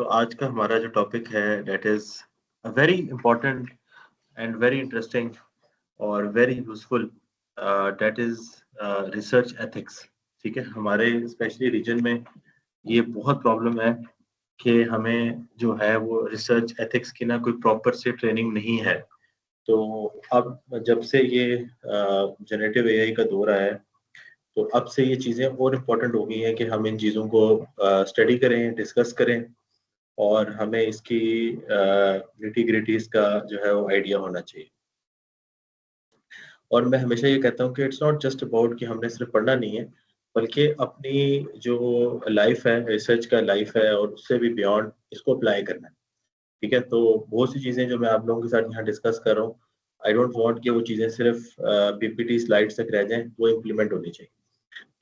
आज का हमारा जो टॉपिक है that is a very important and very interesting और very useful, that is research ethics. ठीक है, हमारे स्पेशली रीजन में ये बहुत प्रॉब्लम है कि हमें जो है वो रिसर्च एथिक्स की ना कोई प्रॉपर से ट्रेनिंग नहीं है। तो अब जब से ये जनरेटिव एआई का दौर आया है, तो अब से ये चीज़ें और इम्पोर्टेंट हो गई हैं कि हम इन चीज़ों को स्टडी करें, डिस्कस करें और हमें इसकी निटी ग्रिटीज का जो है वो आइडिया होना चाहिए। और मैं हमेशा ये कहता हूँ कि इट्स नॉट जस्ट अबाउट कि हमने सिर्फ पढ़ना नहीं है, बल्कि अपनी जो लाइफ है, रिसर्च का लाइफ है और उससे भी बियॉन्ड इसको अप्लाई करना है। ठीक है, तो बहुत सी चीज़ें जो मैं आप लोगों के साथ यहाँ डिस्कस कर रहा हूँ, आई डोंट वांट कि वो चीज़ें सिर्फ पीपीटी स्लाइड्स तक रह जाएं, वो इम्प्लीमेंट होनी चाहिए।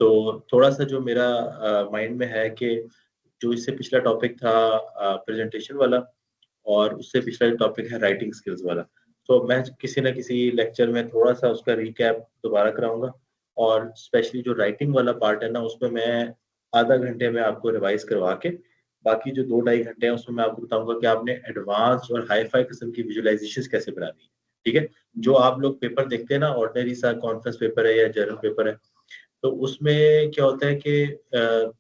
तो थोड़ा सा जो मेरा माइंड में है कि जो इससे पिछला टॉपिक था प्रेजेंटेशन वाला, और उससे पिछला जो टॉपिक है राइटिंग स्किल्स वाला, तो मैं किसी ना किसी लेक्चर में थोड़ा सा उसका रिकैप दोबारा कराऊंगा। और स्पेशली जो राइटिंग वाला पार्ट है ना, उसमें मैं आधा घंटे में आपको रिवाइज करवा के बाकी जो 2-2.5 घंटे हैं उसमें मैं आपको बताऊंगा कि आपने एडवांस और हाई फाई किस्म की विजुअलाइजेशन कैसे बनानी है। ठीक है, जो आप लोग पेपर देखते हैं ना, ऑर्डिनरी सा कॉन्फ्रेंस पेपर है या जर्नल पेपर है, तो उसमें क्या होता है कि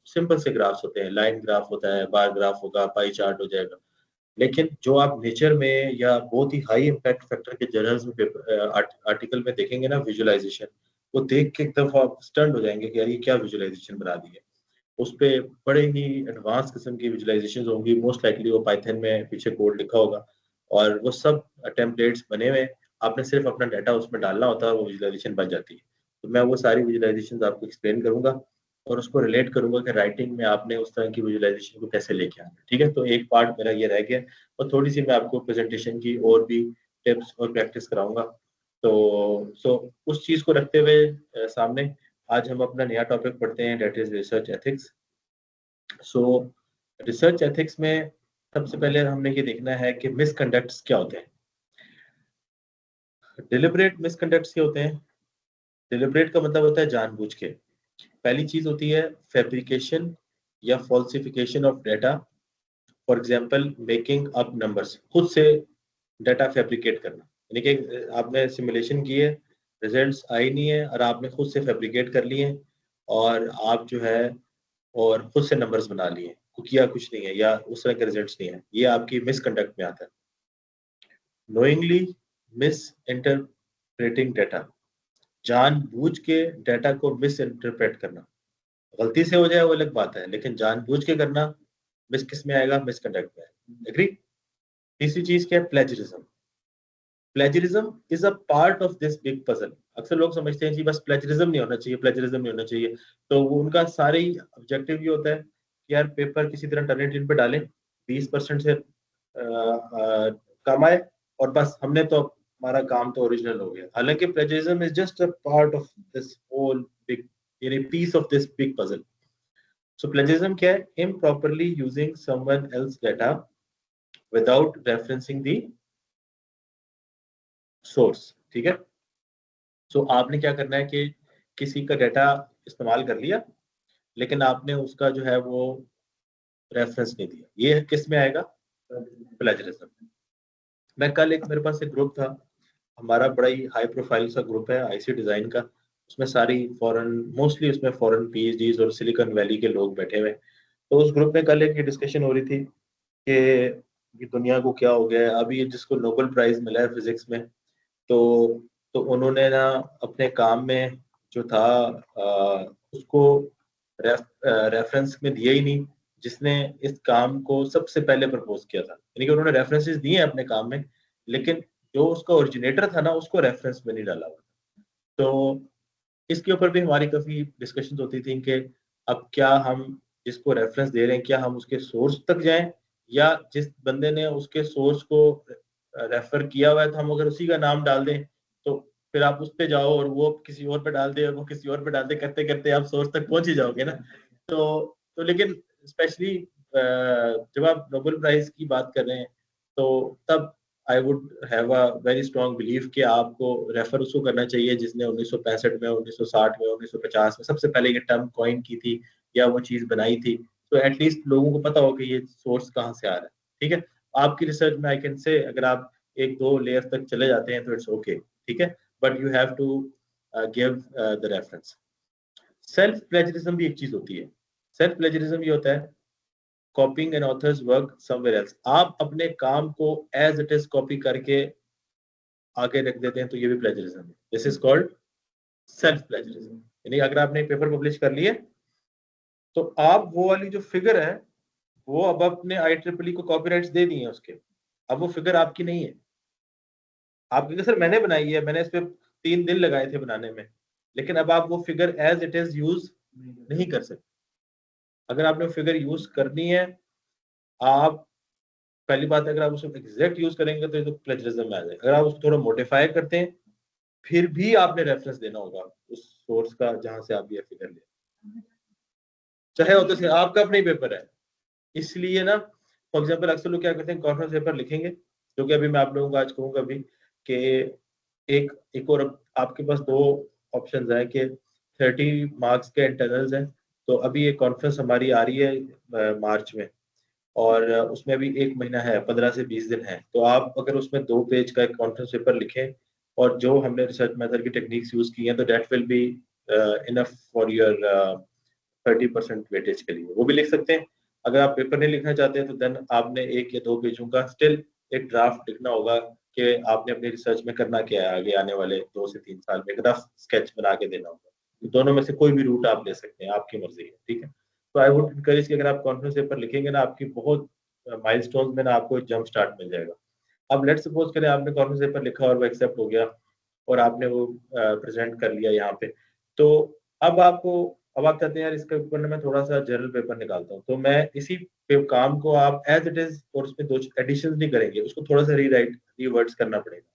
सिंपल से ग्राफ्स होते हैं, लाइन ग्राफ होता है, बार ग्राफ होगा, पाई चार्ट हो जाएगा। लेकिन जो आप नेचर में या बहुत ही हाई इम्पैक्ट फैक्टर के जर्नल्स में पेपर आर्टिकल में देखेंगे ना विजुअलाइजेशन, वो देख के एक दफा आप स्टन्ड हो जाएंगे कि यार ये क्या विजुअलाइजेशन बना दी है। उस पे बड़े ही एडवांस किस्म की विजुअलाइजेशन होंगी, मोस्ट लाइकली वो पाइथन में पीछे कोड लिखा होगा और वो सब टेम्पलेट्स बने हुए, आपने सिर्फ अपना डाटा उसमें डालना होता है, वो विजुअलाइजेशन बन जाती है। तो मैं वो सारी विजुअलाइजेशन आपको एक्सप्लेन करूंगा और उसको रिलेट करूंगा कि राइटिंग में आपने उस तरह की विजुअलाइजेशन को कैसे लेके आना है। ठीक है, तो एक पार्ट मेरा ये रह गया और थोड़ी सी मैं आपको प्रेजेंटेशन की और भी टिप्स और प्रैक्टिस कराऊंगा। तो उस चीज को रखते हुए सामने आज हम अपना नया टॉपिक पढ़ते हैं, that is research ethics. So research ethics में सबसे पहले हमने ये देखना है कि मिसकंडक्ट्स क्या होते हैं, डिलिबरेट मिसकंडक्ट्स क्या होते हैं। डिलिबरेट का मतलब होता है जानबूझ के। पहली चीज होती है फैब्रिकेशन या falsification of data. For example making up numbers, खुद से डाटा फैब्रिकेट करना, यानी कि आपने सिमुलेशन की है, रिजल्ट्स आई नहीं है और आपने खुद से फैब्रिकेट कर लिए हैं और आप जो है और खुद से नंबर्स बना लिए, किया कुछ नहीं है या उस तरह के रिजल्ट्स नहीं है, ये आपकी मिसकंडक्ट में आता है। नोइंगली मिस इंटरप्रेटिंग डाटा, जानबूझ के डाटा को मिस इंटरप्रेट करना। गलती से हो जाए वो अलग बात है, लेकिन जानबूझ के करना मिस किस में आएगा, मिसकंडक्ट में। एग्री। तीसरी चीज क्या है, plagiarism. Plagiarism is a part of this big puzzle. अक्सर लोग समझते हैं जी बस प्लेजरिज्म नहीं होना चाहिए, प्लेजरिज्म नहीं होना चाहिए, तो वो उनका सारे ही ऑब्जेक्टिव ये होता है कि यार पेपर किसी तरह टर्निटिन पे डालें, 20% से कम आए और बस हमने तो हमारा काम तो ओरिजिनल हो गया। हालांकि plagiarism is just a part of this whole big, यानी piece of this big puzzle. So plagiarism क्या है, improperly using someone else data without referencing the source। ठीक है, सो आपने क्या करना है कि किसी का डाटा इस्तेमाल कर लिया, लेकिन आपने उसका जो है वो रेफरेंस नहीं दिया, ये किस में आएगा, प्लेजरिज्म में। मैं कल एक मेरे पास एक ग्रुप था, हमारा बड़ा ही हाई प्रोफाइल सा ग्रुप है आईसी डिजाइन का, उसमें सारी फॉरेन, मोस्टली उसमें फॉरेन पीएचडीज और सिलिकॉन वैली के लोग बैठे हुए। तो उस ग्रुप में कल एक डिस्कशन हो रही थी कि ये दुनिया को क्या हो गया है, अभी जिसको नोबेल प्राइज मिला है फिजिक्स में, तो उन्होंने ना अपने काम में जो था उसको रेफरेंस में दिया ही नहीं, जिसने इस काम को सबसे पहले प्रपोज किया था। यानी कि उन्होंने रेफरेंसेस दिए हैं अपने काम में, लेकिन जो उसका ओरिजिनेटर था ना उसको रेफरेंस में नहीं डाला हुआ। तो इसके ऊपर भी हमारी काफी डिस्कशन होती थी कि अब क्या हम जिसको रेफरेंस दे रहे हैं, क्या हम उसके सोर्स तक जाएं, या जिस बंदे ने उसके सोर्स को रेफर किया हुआ है तो हम अगर उसी का नाम डाल दें, तो फिर आप उस पे जाओ और वो किसी और पे डाल दे और वो किसी और पे डाल दे, करते करते आप सोर्स तक पहुंच ही जाओगे ना। तो लेकिन स्पेशली जब आप नोबेल प्राइज की बात कर रहे हैं, तो तब I would have a very strong believe कि आपको रेफर उसको करना चाहिए जिसने 1965 में, 1960 में, 1950 में सबसे पहले ये टर्म कॉइन की थी या वो चीज बनाई थी। तो एटलीस्ट लोगों को पता हो कि ये सोर्स कहाँ से आ रहा है। ठीक है, आपकी रिसर्च में आई कैन से अगर आप 1-2 लेयर तक चले जाते हैं तो इट्स ओके, ठीक है, but you have to give the reference. Self plagiarism भी एक चीज होती है। सेल्फ प्लेजरिज्म ये होता है copying an author's work somewhere else. आप अपने काम को एज इट इज कॉपी करके आगे रख देते हैं, तो ये भी प्लेजरिज्म है। This is called self plagiarism. यानी अगर आपने पेपर पब्लिश कर लिए तो आप वो वाली जो फिगर है वो अब अपने IEEE को कॉपीराइट्स दे दिए हैं उसके, अब वो फिगर आपकी नहीं है। आप कहेंगे सर मैंने बनाई है, मैंने इस पे 3 दिन लगाए थे बनाने में, लेकिन अब आप वो figure as it is use नहीं कर सकते। अगर आपने फिगर यूज करनी है, आप पहली बात है अगर आप उसको एग्जैक्ट यूज करेंगे तो ये तो प्लेजरिज्म में आ जाएगा। अगर आप उसको थोड़ा मॉडिफाई करते हैं फिर भी आपने रेफरेंस देना होगा उस सोर्स का जहां से आप ये फिगर ले, चाहे होते से आपका अपना ही पेपर है। इसलिए ना फॉर एग्जाम्पल अक्सर लोग क्या करते हैं, कॉन्फ्रेंस पेपर लिखेंगे, जो कि अभी मैं आप लोगों को आज कहूंगा अभी कि एक और आपके पास 2 ऑप्शंस हैं कि 30 मार्क्स के इंटरनल्स हैं। तो अभी एक कॉन्फ्रेंस हमारी आ रही है मार्च में, और उसमें भी 1 महीना है, 15 से 20 दिन है। तो आप अगर उसमें 2 पेज का एक कॉन्फ्रेंस पेपर लिखें और जो हमने रिसर्च मेथड की टेक्निक्स यूज की हैं, तो that will be enough for your 30% weightage के लिए, वो भी लिख सकते हैं। अगर आप पेपर नहीं लिखना चाहते हैं तो देन आपने 1 या 2 पेजों का स्टिल एक ड्राफ्ट लिखना होगा कि आपने अपनी रिसर्च में करना क्या है आगे आने वाले 2 से 3 साल में, एक रफ स्केच बना के देना होगा। दोनों में से कोई भी रूट आप ले सकते हैं, आपकी मर्जी है, ठीक है। तो आई वुड इनकरेज कि अगर आप कॉन्फ्रेंस पेपर लिखेंगे ना, आपकी बहुत माइलस्टोन्स में ना आपको एक जंप स्टार्ट मिल जाएगा। अब लेट्स सपोज करें आपने कॉन्फ्रेंस पेपर लिखा और वो एक्सेप्ट हो गया और आपने वो प्रेजेंट कर लिया यहाँ पे, तो अब आपको अब आप चाहते हैं यार इसके ऊपर ना मैं थोड़ा सा जनरल पेपर निकालता हूँ, तो मैं इसी काम को आप एज इट इज और उसमें 2 एडिशन नहीं करेंगे, उसको थोड़ा सा रीराइट रीवर्ड्स करना पड़ेगा।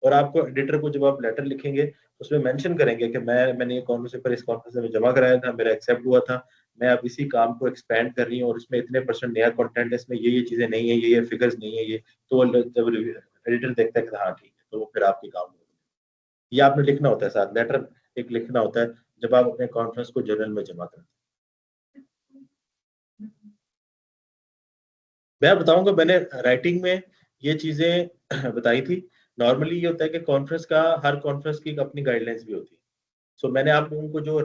और आपको एडिटर को जब आप लेटर लिखेंगे उसमें मेंशन करेंगे कि मैंने ये कॉन्फ्रेंस पेपर इस कॉन्फ्रेंस में जमा कराया था, मेरा एक्सेप्ट हुआ था, मैं अब इसी काम को एक्सपेंड कर रही हूँ और इसमें इतने % नया कंटेंट है, इसमें ये चीजें नहीं है, ये फिगर्स नहीं है, ये तो जब एडिटर देखता है कि हाँ ठीक है, तो वो फिर आपके काम होगा। ये आपने लिखना होता है, साथ लेटर एक लिखना होता है जब आप अपने कॉन्फ्रेंस को जर्नल में जमा करते हैं। मैं बताऊंगा, मैंने राइटिंग में ये चीजें बताई थी। नॉर्मली ये होता है कि कॉन्फ्रेंस का हर कॉन्फ्रेंस की अपनी गाइडलाइंस भी होती है। सो मैंने आप लोगों को जो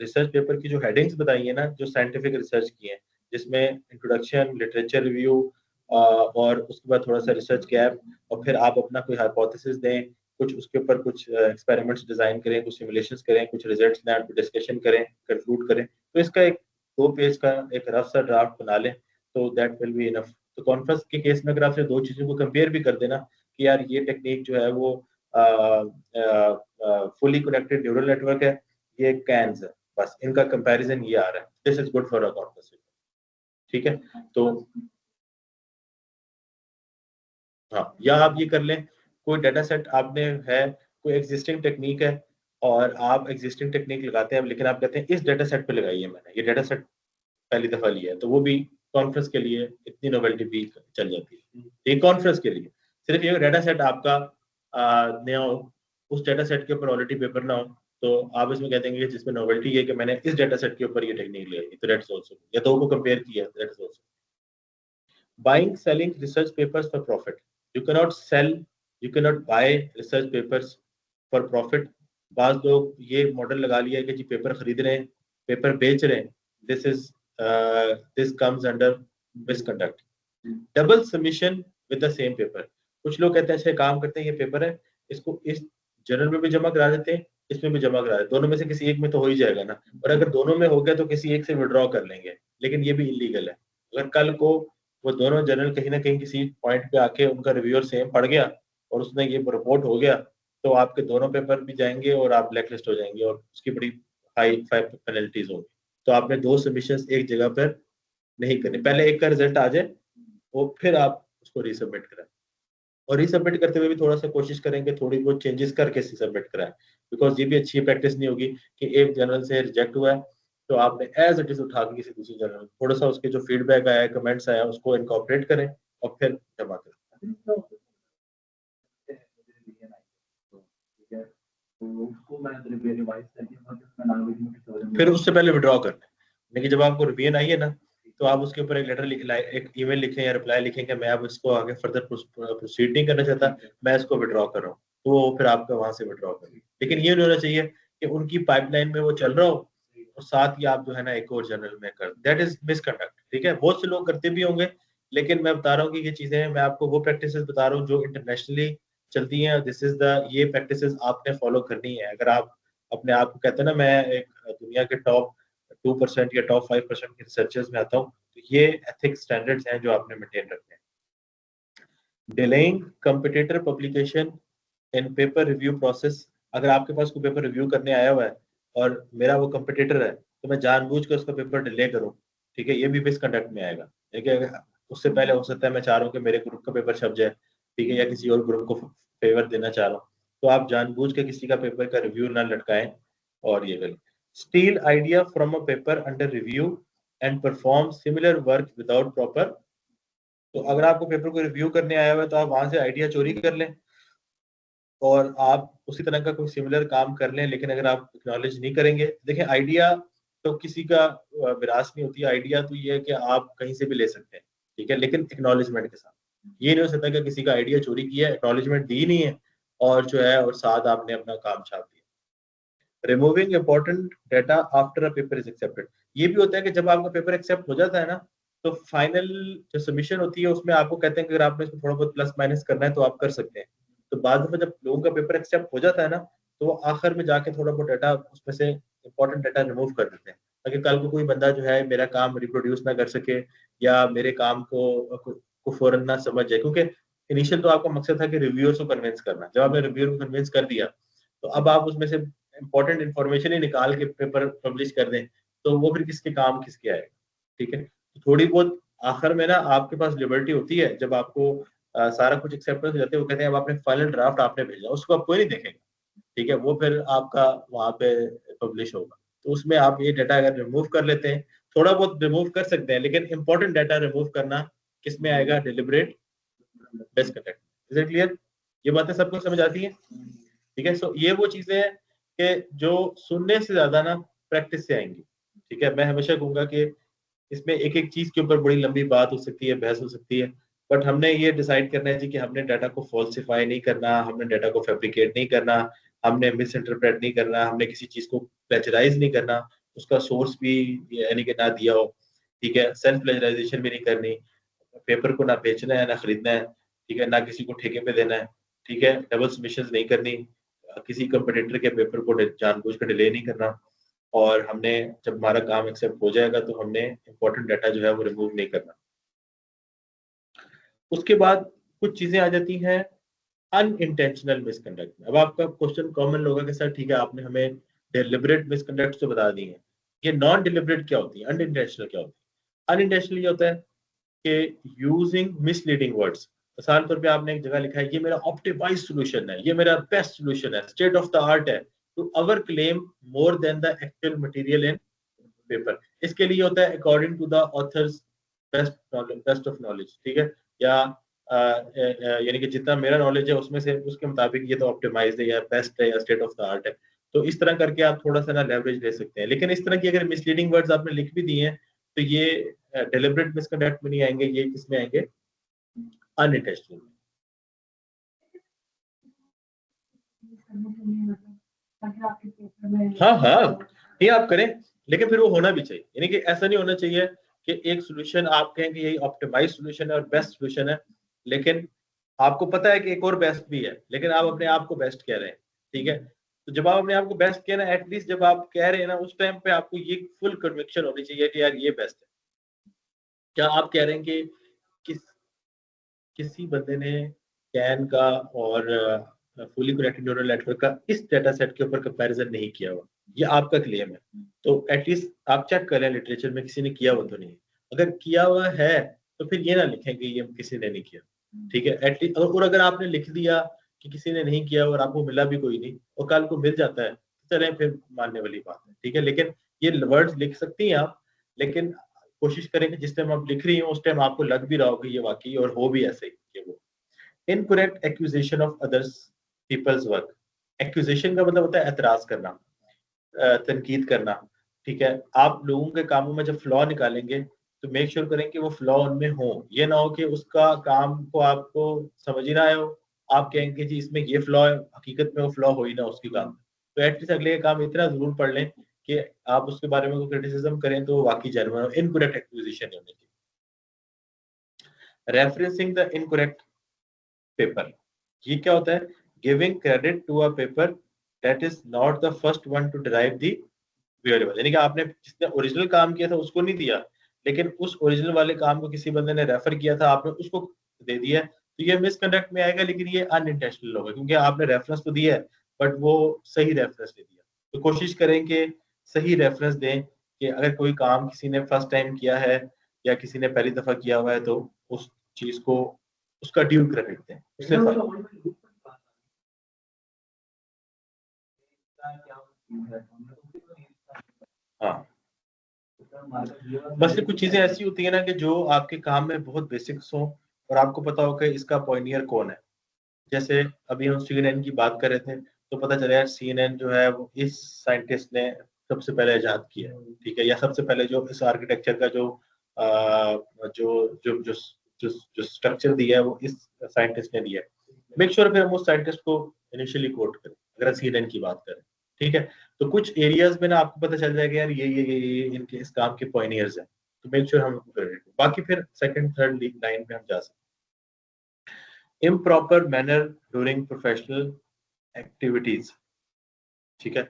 रिसर्च पेपर की जो हेडिंग्स बताई है ना, जो साइंटिफिक रिसर्च की है, जिसमें इंट्रोडक्शन, लिटरेचर रिव्यू और उसके बाद थोड़ा सा रिसर्च गैप, और फिर आप अपना कोई हाइपोथेसिस दें, कुछ उसके ऊपर कुछ एक्सपेरिमेंट्स डिजाइन करें, कुछ सिमुलेशंस करें, कुछ रिजल्ट्स लें, डिस्कशन करें, कंक्लूड करें। तो इसका एक 2 पेज का एक रफ सा ड्राफ्ट बना लें, तो दैट विल बी इनफ। तो कॉन्फ्रेंस के केस में अगर आपसे 2 चीजों को कंपेयर भी कर देना कि यार ये टेक्निक जो है वो फुली कनेक्टेड न्यूरल नेटवर्क है, ये कैन्स है, बस इनका कंपैरिजन ये आ रहा है, this is good for a conference, ठीक है। तो हाँ, या आप ये कर लें, कोई डाटा सेट आपने है, कोई एग्जिस्टिंग टेक्निक है और आप एग्जिस्टिंग टेक्निक लगाते हैं, लेकिन आप कहते हैं इस डाटा सेट पे लगाई है मैंने, ये डाटा सेट पहली दफा लिया है, तो वो भी कॉन्फ्रेंस के लिए इतनी नोवेल्टी भी चल जाती है। ये कॉन्फ्रेंस के लिए सिर्फ ये डाटा सेट आपका नया हो, उस डाटा सेट के ऊपर ऑलरेडी पेपर ना हो, तो आप इसमें कह देंगे जिसमें नोवेल्टी है कि मैंने इस डाटा सेट के ऊपर ये टेक्निक ली है, तो दैट्स आल्सो, या 2 को कंपेयर किया, that's also. Buying, selling research papers for profit. You cannot sell, you cannot buy research papers for profit. बाज लोग ये मॉडल लगा लिया है कि जी पेपर खरीद रहे हैं, पेपर बेच रहे हैं, this comes under misconduct. Double submission with the same paper. कुछ लोग कहते हैं अच्छा काम करते हैं, ये पेपर है, इसको इस जर्नल में भी जमा करा देते हैं, इसमें भी जमा करा देते हैं, दोनों में से किसी एक में तो हो ही जाएगा ना, और अगर दोनों में हो गया तो किसी एक से विड्रॉ कर लेंगे, लेकिन ये भी इलीगल है। अगर कल को वो दोनों जर्नल कहीं ना कहीं किसी पॉइंट पे आके उनका रिव्यूअर सेम पड़ गया और उसमें ये रिपोर्ट हो गया, तो आपके दोनों पेपर भी जाएंगे और आप ब्लैकलिस्ट हो जाएंगे और उसकी बड़ी हाई पेनल्टीज होंगी। तो आपने 2 सबमिशन एक जगह पर नहीं करने, पहले एक का रिजल्ट आ जाए वो फिर आप उसको रीसबमिट कराएं, और रीसबमिट करते हुए भी थोड़ा सा कोशिश करेंगे थोड़ी बहुत चेंजेस करके सबमिट कराएं, बिकॉज ये भी अच्छी प्रैक्टिस नहीं होगी कि एक जर्नल से रिजेक्ट हुआ है तो आपने एज इट इज उठा के किसी दूसरी जर्नल में थोड़ा सा उसके जो फीडबैक आया, कमेंट्स आया, उसको इनकॉर्पोरेट करें और फिर जमा करें, फिर उससे पहले विड्रॉ कर लें। लेकिन जब आपको रिवीजन आई है ना, तो आप उसके ऊपर एक लेटर एक ईमेल लिखें या रिप्लाई लिखें कि मैं अब इसको आगे फर्दर प्रोसीड नहीं करना चाहता, मैं इसको विड्रॉ कर रहा हूँ, तो वो फिर आपका वहां से विड्रॉ करेंगे। लेकिन ये नहीं होना चाहिए कि उनकी पाइपलाइन में वो चल रहा हो और साथ ही आप जो है ना एक और जनरल में कर, दैट इज मिसकंडक्ट। ठीक है, बहुत से लोग करते भी होंगे, लेकिन मैं बता रहा हूँ कि ये चीजें, मैं आपको वो प्रैक्टिसेस बता रहा हूँ जो इंटरनेशनली चलती हैं। दिस इज द, ये प्रैक्टिसेस आपने फॉलो करनी है। अगर आप अपने आप को कहते हैं ना मैं एक दुनिया के टॉप 2% या टॉप 5% के रिसर्चर्स में आता हूँ, तो ये एथिक्स स्टैंडर्ड्स हैं जो आपने मेंटेन रखने हैं। Delaying competitor publication in paper review process, अगर आपके पास कोई पेपर रिव्यू करने आया हुआ है और मेरा वो कंपिटिटर है, तो मैं जानबूझ के उसका पेपर डिले करूँ, ठीक है, ये भी मिसकंडक्ट में आएगा। ठीक है, उससे पहले हो सकता है मैं चाह रहा हूँ कि मेरे ग्रुप का पेपर छप जाए, ठीक है, या किसी और ग्रुप को फेवर देना चाह रहा हूँ, तो आप जानबूझ के किसी का पेपर का रिव्यू ना लटकाएं और ये करें। Steel idea from a paper under review and perform similar work without proper, तो अगर आपको पेपर को रिव्यू करने आया हुआ है तो आप वहां से आइडिया चोरी कर लें और आप उसी तरह का कोई सिमिलर काम कर लें, लेकिन अगर आप एक्नॉलेज नहीं करेंगे, देखिए आइडिया तो किसी का विरासत नहीं होती, आइडिया तो ये है कि आप कहीं से भी ले सकते हैं, ठीक है, लेकिन एक्नॉलेजमेंट के साथ। ये नहीं हो सकता कि किसी का आइडिया चोरी किया है, एक्नॉलेजमेंट दी नहीं है और जो है और साथ आपने अपना काम छाप दिया। Removing important data after a paper is accepted, ये भी होता है कि जब आपका पेपर एक्सेप्ट हो जाता है ना, तो फाइनल जो सबमिशन होती है उसमें आपको कहते हैं कि अगर आपने इसमें थोड़ा बहुत प्लस माइनस करना है तो आप कर सकते हैं। तो बाद में जब लोगों का पेपर एक्सेप्ट हो जाता है ना, तो वो आखिर में जाके थोड़ा बहुत डाटा उसमें से इंपॉर्टेंट डाटा रिमूव कर देते हैं, ताकि कल को कोई बंदा जो है मेरा काम रिप्रोड्यूस ना कर सके या मेरे काम को फौरन ना समझ जाए, क्योंकि इनिशियल तो आपका मकसद था कि रिव्यूअर्स को कन्विंस करना। जब आपने रिव्यूअर को कन्विंस कर दिया, तो अब आप उसमें से इंपॉर्टेंट इन्फॉर्मेशन ही निकाल के पेपर पब्लिश कर दें, तो वो फिर किसके काम किसके आएगा। ठीक है, तो थोड़ी बहुत आखिर में ना आपके पास लिबर्टी होती है, जब आपको सारा कुछ एक्सेप्टेंस हो जाते हैं, वो कहते हैं अब आपने फाइनल ड्राफ्ट आपने भेजा, उसको अब कोई नहीं देखेगा, ठीक है, वो फिर आपका वहां पे पब्लिश होगा। तो उसमें आप ये डाटा अगर रिमूव कर लेते हैं, थोड़ा बहुत रिमूव कर सकते हैं, लेकिन इंपॉर्टेंट डाटा रिमूव करना किसमें आएगा, deliberate misconduct. Is it clear? ये बातें सबको समझ आती है? ठीक है, सो ये वो चीजें हैं कि जो सुनने से ज्यादा ना प्रैक्टिस से आएंगी। ठीक है, मैं हमेशा कहूंगा कि इसमें एक एक चीज के ऊपर बड़ी लंबी बात हो सकती है, बहस हो सकती है, बट हमने ये डिसाइड करना है जी कि हमने डाटा को फॉल्सिफाई नहीं करना, हमने डाटा को फैब्रिकेट नहीं करना, हमने मिस इंटरप्रेट नहीं करना, हमने किसी चीज को प्लेजराइज नहीं करना, उसका सोर्स भी यानी कि ना दिया हो। ठीक है, सेल्फ प्लेजराइजेशन भी नहीं करनी, पेपर को ना बेचना है ना खरीदना है, ठीक है, ना किसी को ठेके पे देना है, ठीक है, डबल सबमिशन नहीं करनी, किसी कंपटीटर के पेपर को जानबूझ कर डिले नहीं करना, और हमने जब हमारा काम एक्सेप्ट हो जाएगा तो हमने इंपॉर्टेंट डाटा जो है वो रिमूव नहीं करना। उसके बाद कुछ चीजें आ जाती हैं अनइंटेंशनल मिसकंडक्ट में। अब आपका क्वेश्चन कॉमन होगा कि सर ठीक है आपने हमें डिलिबरेट मिसकंडक्ट तो बता दी है, ये नॉन डिलिबरेट क्या होती है, अनइंटेंशनल क्या होती है? अनइंटेंशनल ये होता है कि यूजिंग मिसलीडिंग वर्ड्स। मिसाल तौर पे आपने एक जगह लिखा है ये मेरा ऑप्टिमाइज सॉल्यूशन है, ये मेरा बेस्ट सॉल्यूशन है, स्टेट ऑफ द आर्ट है, to our claim more than the actual material in paper. इसके लिए होता है according to the authors best knowledge, best of knowledge, ठीक है, या यानी कि जितना मेरा नॉलेज है उसमें से उसके मुताबिक ये तो ऑप्टिमाइज है या बेस्ट है या स्टेट ऑफ द आर्ट है। तो इस तरह करके आप थोड़ा सा ना लेवरेज ले सकते हैं, लेकिन इस तरह की अगर मिसलीडिंग वर्ड्स आपने लिख भी दिए हैं तो ये डिलिबरेट मिसकंडक्ट में नहीं आएंगे, ये किसमें आएंगे, अनइंटेंशनल। हाँ हाँ, ये आप करें, लेकिन फिर वो होना भी चाहिए, यानी कि ऐसा नहीं होना चाहिए कि एक सोल्यूशन आप कहें कि यही ऑप्टिमाइज सोल्यूशन है और बेस्ट सोल्यूशन है, लेकिन आपको पता है कि एक और बेस्ट भी है, लेकिन आप अपने आप को बेस्ट कह रहे हैं। ठीक है, तो जब आप अपने आप को बेस्ट कह रहे हैं, एटलीस्ट जब आप कह रहे हैं ना उस टाइम पे आपको ये फुल कन्विक्शन होनी चाहिए कि यार ये बेस्ट है। क्या आप कह रहे हैं कि किस किसी बंदे ने कैन का और फुली कनेक्टेड न्यूरल नेटवर्क का इस डेटा सेट के ऊपर कंपैरिजन नहीं किया हुआ, ये आपका क्लेम है, तो एटलीस्ट आप चेक करें लिटरेचर में किसी ने किया हुआ तो नहीं है। अगर किया हुआ है तो फिर ये ना लिखें कि ये किसी ने नहीं किया। ठीक है, एटलीस्ट, और अगर आपने लिख दिया कि किसी ने नहीं किया और आपको मिला भी कोई नहीं और कल को मिल जाता है, तो चलें फिर मानने वाली बात है। ठीक है, लेकिन ये वर्ड्स लिख सकती हैं आप, लेकिन कोशिश करें कि जिस टाइम आप लिख रही हो उस टाइम आपको लग भी रहा हो कि ये वाकई और हो भी ऐसे ही कि वो। Incorrect accusation of others people's work, accusation का मतलब होता है एतराज करना, तनकीद करना। ठीक है, आप लोगों के कामों में जब फ्लॉ निकालेंगे तो मेक श्योर करें कि वो फ्लॉ उनमें हो। ये ना हो कि उसका काम को आपको समझ ही ना आए हो, आप कहेंगे जी इसमें ये फ्लॉ है, हकीकत में वो फ्लॉ हो ही ना उसके काम में। तो एटलीस्ट अगले काम इतना जरूर पढ़ लें कि आप उसके बारे में कोई क्रिटिसिज्म करें तो वाकई जेन्युइन हो, इनकरेक्ट एक्विजिशन होने की। रेफरेंसिंग द इनकरेक्ट पेपर, ये क्या होता है? Giving credit to a paper that is not the first one to derive the variable, यानी कि आपने जिसने ओरिजिनल काम किया था उसको नहीं दिया, लेकिन उस ओरिजिनल वाले काम को किसी बंदे ने रेफर किया था, आपने उसको दे दिया। तो ये मिसकंडक्ट में आएगा, लेकिन ये अनइंटेंशनल होगा क्योंकि आपने रेफरेंस तो दिया है बट वो सही रेफरेंस नहीं दिया। तो कोशिश करें कि सही रेफरेंस दें कि अगर कोई काम किसी ने फर्स्ट टाइम किया है या किसी ने पहली दफा किया हुआ है तो उस चीज को उसका ड्यू क्रेडिट दें। उससे हाँ, बस ये कुछ चीजें ऐसी होती है ना कि जो आपके काम में बहुत बेसिक्स हो और आपको पता हो कि इसका पॉइनियर कौन है। जैसे अभी हम CNN की बात कर रहे थे तो पता चला यार CNN जो है वो इस साइंटिस्ट ने सबसे पहले इजाद किया है, ठीक है, या सबसे पहले जो इस आर्किटेक्चर का जो स्ट्रक्चर दिया है वो इस साइंटिस्ट ने दिया है। मेक श्योर फिर हम उस साइंटिस्ट को इनिशियली कोट करें अगर CNN की बात करें, ठीक है। तो कुछ एरियाज में ना आपको पता चल जाएगा यार ये इनके इस काम के पॉइनियर्स हैं, तो मेक श्योर हम उनको क्रेडिट दें। बाकी फिर सेकंड थर्ड लाइन पे हम जा सकते हैं। Improper manner during professional activities, ठीक है।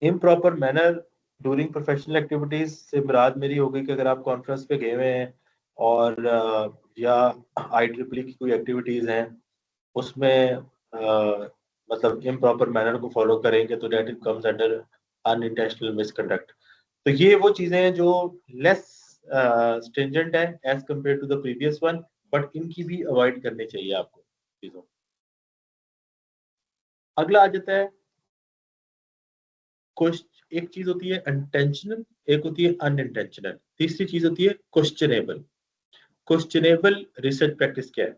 Improper manner during professional activities से मुराद मेरी हो गई कि अगर आप कॉन्फ्रेंस पे गए हुए हैं और या IEEE की कोई एक्टिविटीज हैं उसमें मतलब इम्प्रॉपर मैनर को फॉलो करेंगे तो that it comes under unintentional misconduct. तो ये वो चीजें हैं जो लेस स्ट्रिंजेंट है as compare to the previous one, but इनकी भी अवॉइड करनी चाहिए आपको चीजों। अगला आ जाता है एक चीज होती है इंटेंशनल, एक होती है अनइंटेंशनल, तीसरी चीज होती है क्वेश्चनेबल। क्वेश्चनेबल रिसर्च प्रैक्टिस क्या है?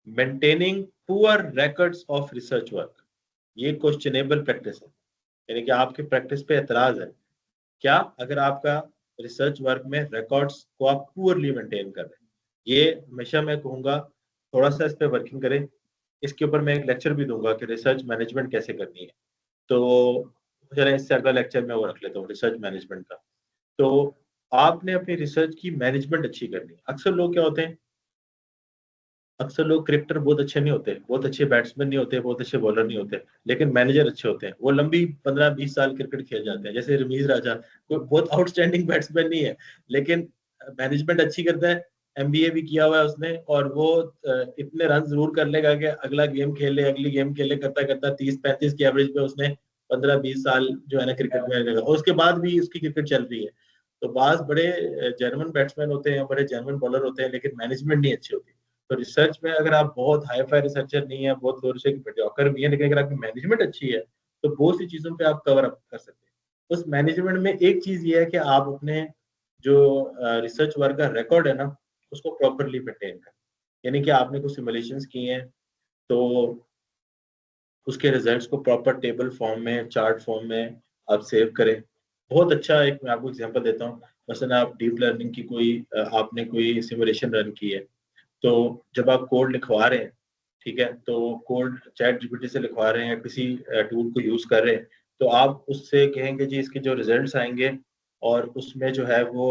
Maintaining poor records of research work, ये क्वेश्चनेबल प्रैक्टिस है, यानी कि आपके प्रैक्टिस पे एतराज है क्या अगर आपका रिसर्च वर्क में रिकॉर्ड्स को आप पुअरली मेंटेन कर रहे हैं। ये हमेशा मैं कहूँगा थोड़ा सा इस पे वर्किंग करें। इसके ऊपर मैं एक लेक्चर भी दूंगा कि रिसर्च मैनेजमेंट कैसे करनी है। तो चलें इससे अगला लेक्चर में वो रख लेता हूँ रिसर्च मैनेजमेंट का। तो आपने अपनी रिसर्च की मैनेजमेंट अच्छी करनी है। अक्सर लोग क्या होते हैं, अक्सर लोग क्रिकेटर बहुत अच्छे नहीं होते, बहुत अच्छे बैट्समैन नहीं होते, बहुत अच्छे बॉलर नहीं होते, लेकिन मैनेजर अच्छे होते हैं। वो लंबी 15-20 साल क्रिकेट खेल जाते हैं। जैसे रमीज राजा कोई बहुत आउटस्टैंडिंग बैट्समैन नहीं है, लेकिन मैनेजमेंट अच्छी करता है, MBA भी किया हुआ है उसने, और वो इतने रन जरूर कर लेगा कि अगला गेम खेले अगली गेम खेले करता करता 30-35 की एवरेज पे उसने 15-20 साल जो है ना क्रिकेट में रहेगा, और उसके बाद भी उसकी क्रिकेट चल रही है। तो बाज बड़े जर्मन बैट्समैन होते हैं, बड़े जर्मन बॉलर होते हैं, लेकिन मैनेजमेंट नहीं अच्छी होती। तो रिसर्च में अगर आप बहुत हाई फाई रिसर्चर नहीं है, बहुत लोअर से मीडियोकर भी है, लेकिन अगर आपकी मैनेजमेंट अच्छी है तो बहुत सी चीजों पे आप कवर अप कर सकते हैं। उस मैनेजमेंट में एक चीज ये है कि आप अपने जो रिसर्च वर्क का रिकॉर्ड है ना उसको प्रॉपरली मेंटेन करें, यानी कि आपने कुछ सिमुलेशंस किए हैं तो उसके रिजल्ट्स को प्रॉपर टेबल फॉर्म में चार्ट फॉर्म में आप सेव करें। बहुत अच्छा एक मैं आपको एग्जांपल देता हूँ। मसलन आप डीप लर्निंग की कोई आपने कोई सिमुलेशन रन की है, तो जब आप कोड लिखवा रहे हैं, ठीक है, तो कोड चैट जीपीटी से लिखवा रहे हैं या किसी टूल को यूज कर रहे हैं, तो आप उससे कहेंगे जी इसके जो रिजल्ट्स आएंगे और उसमें जो है वो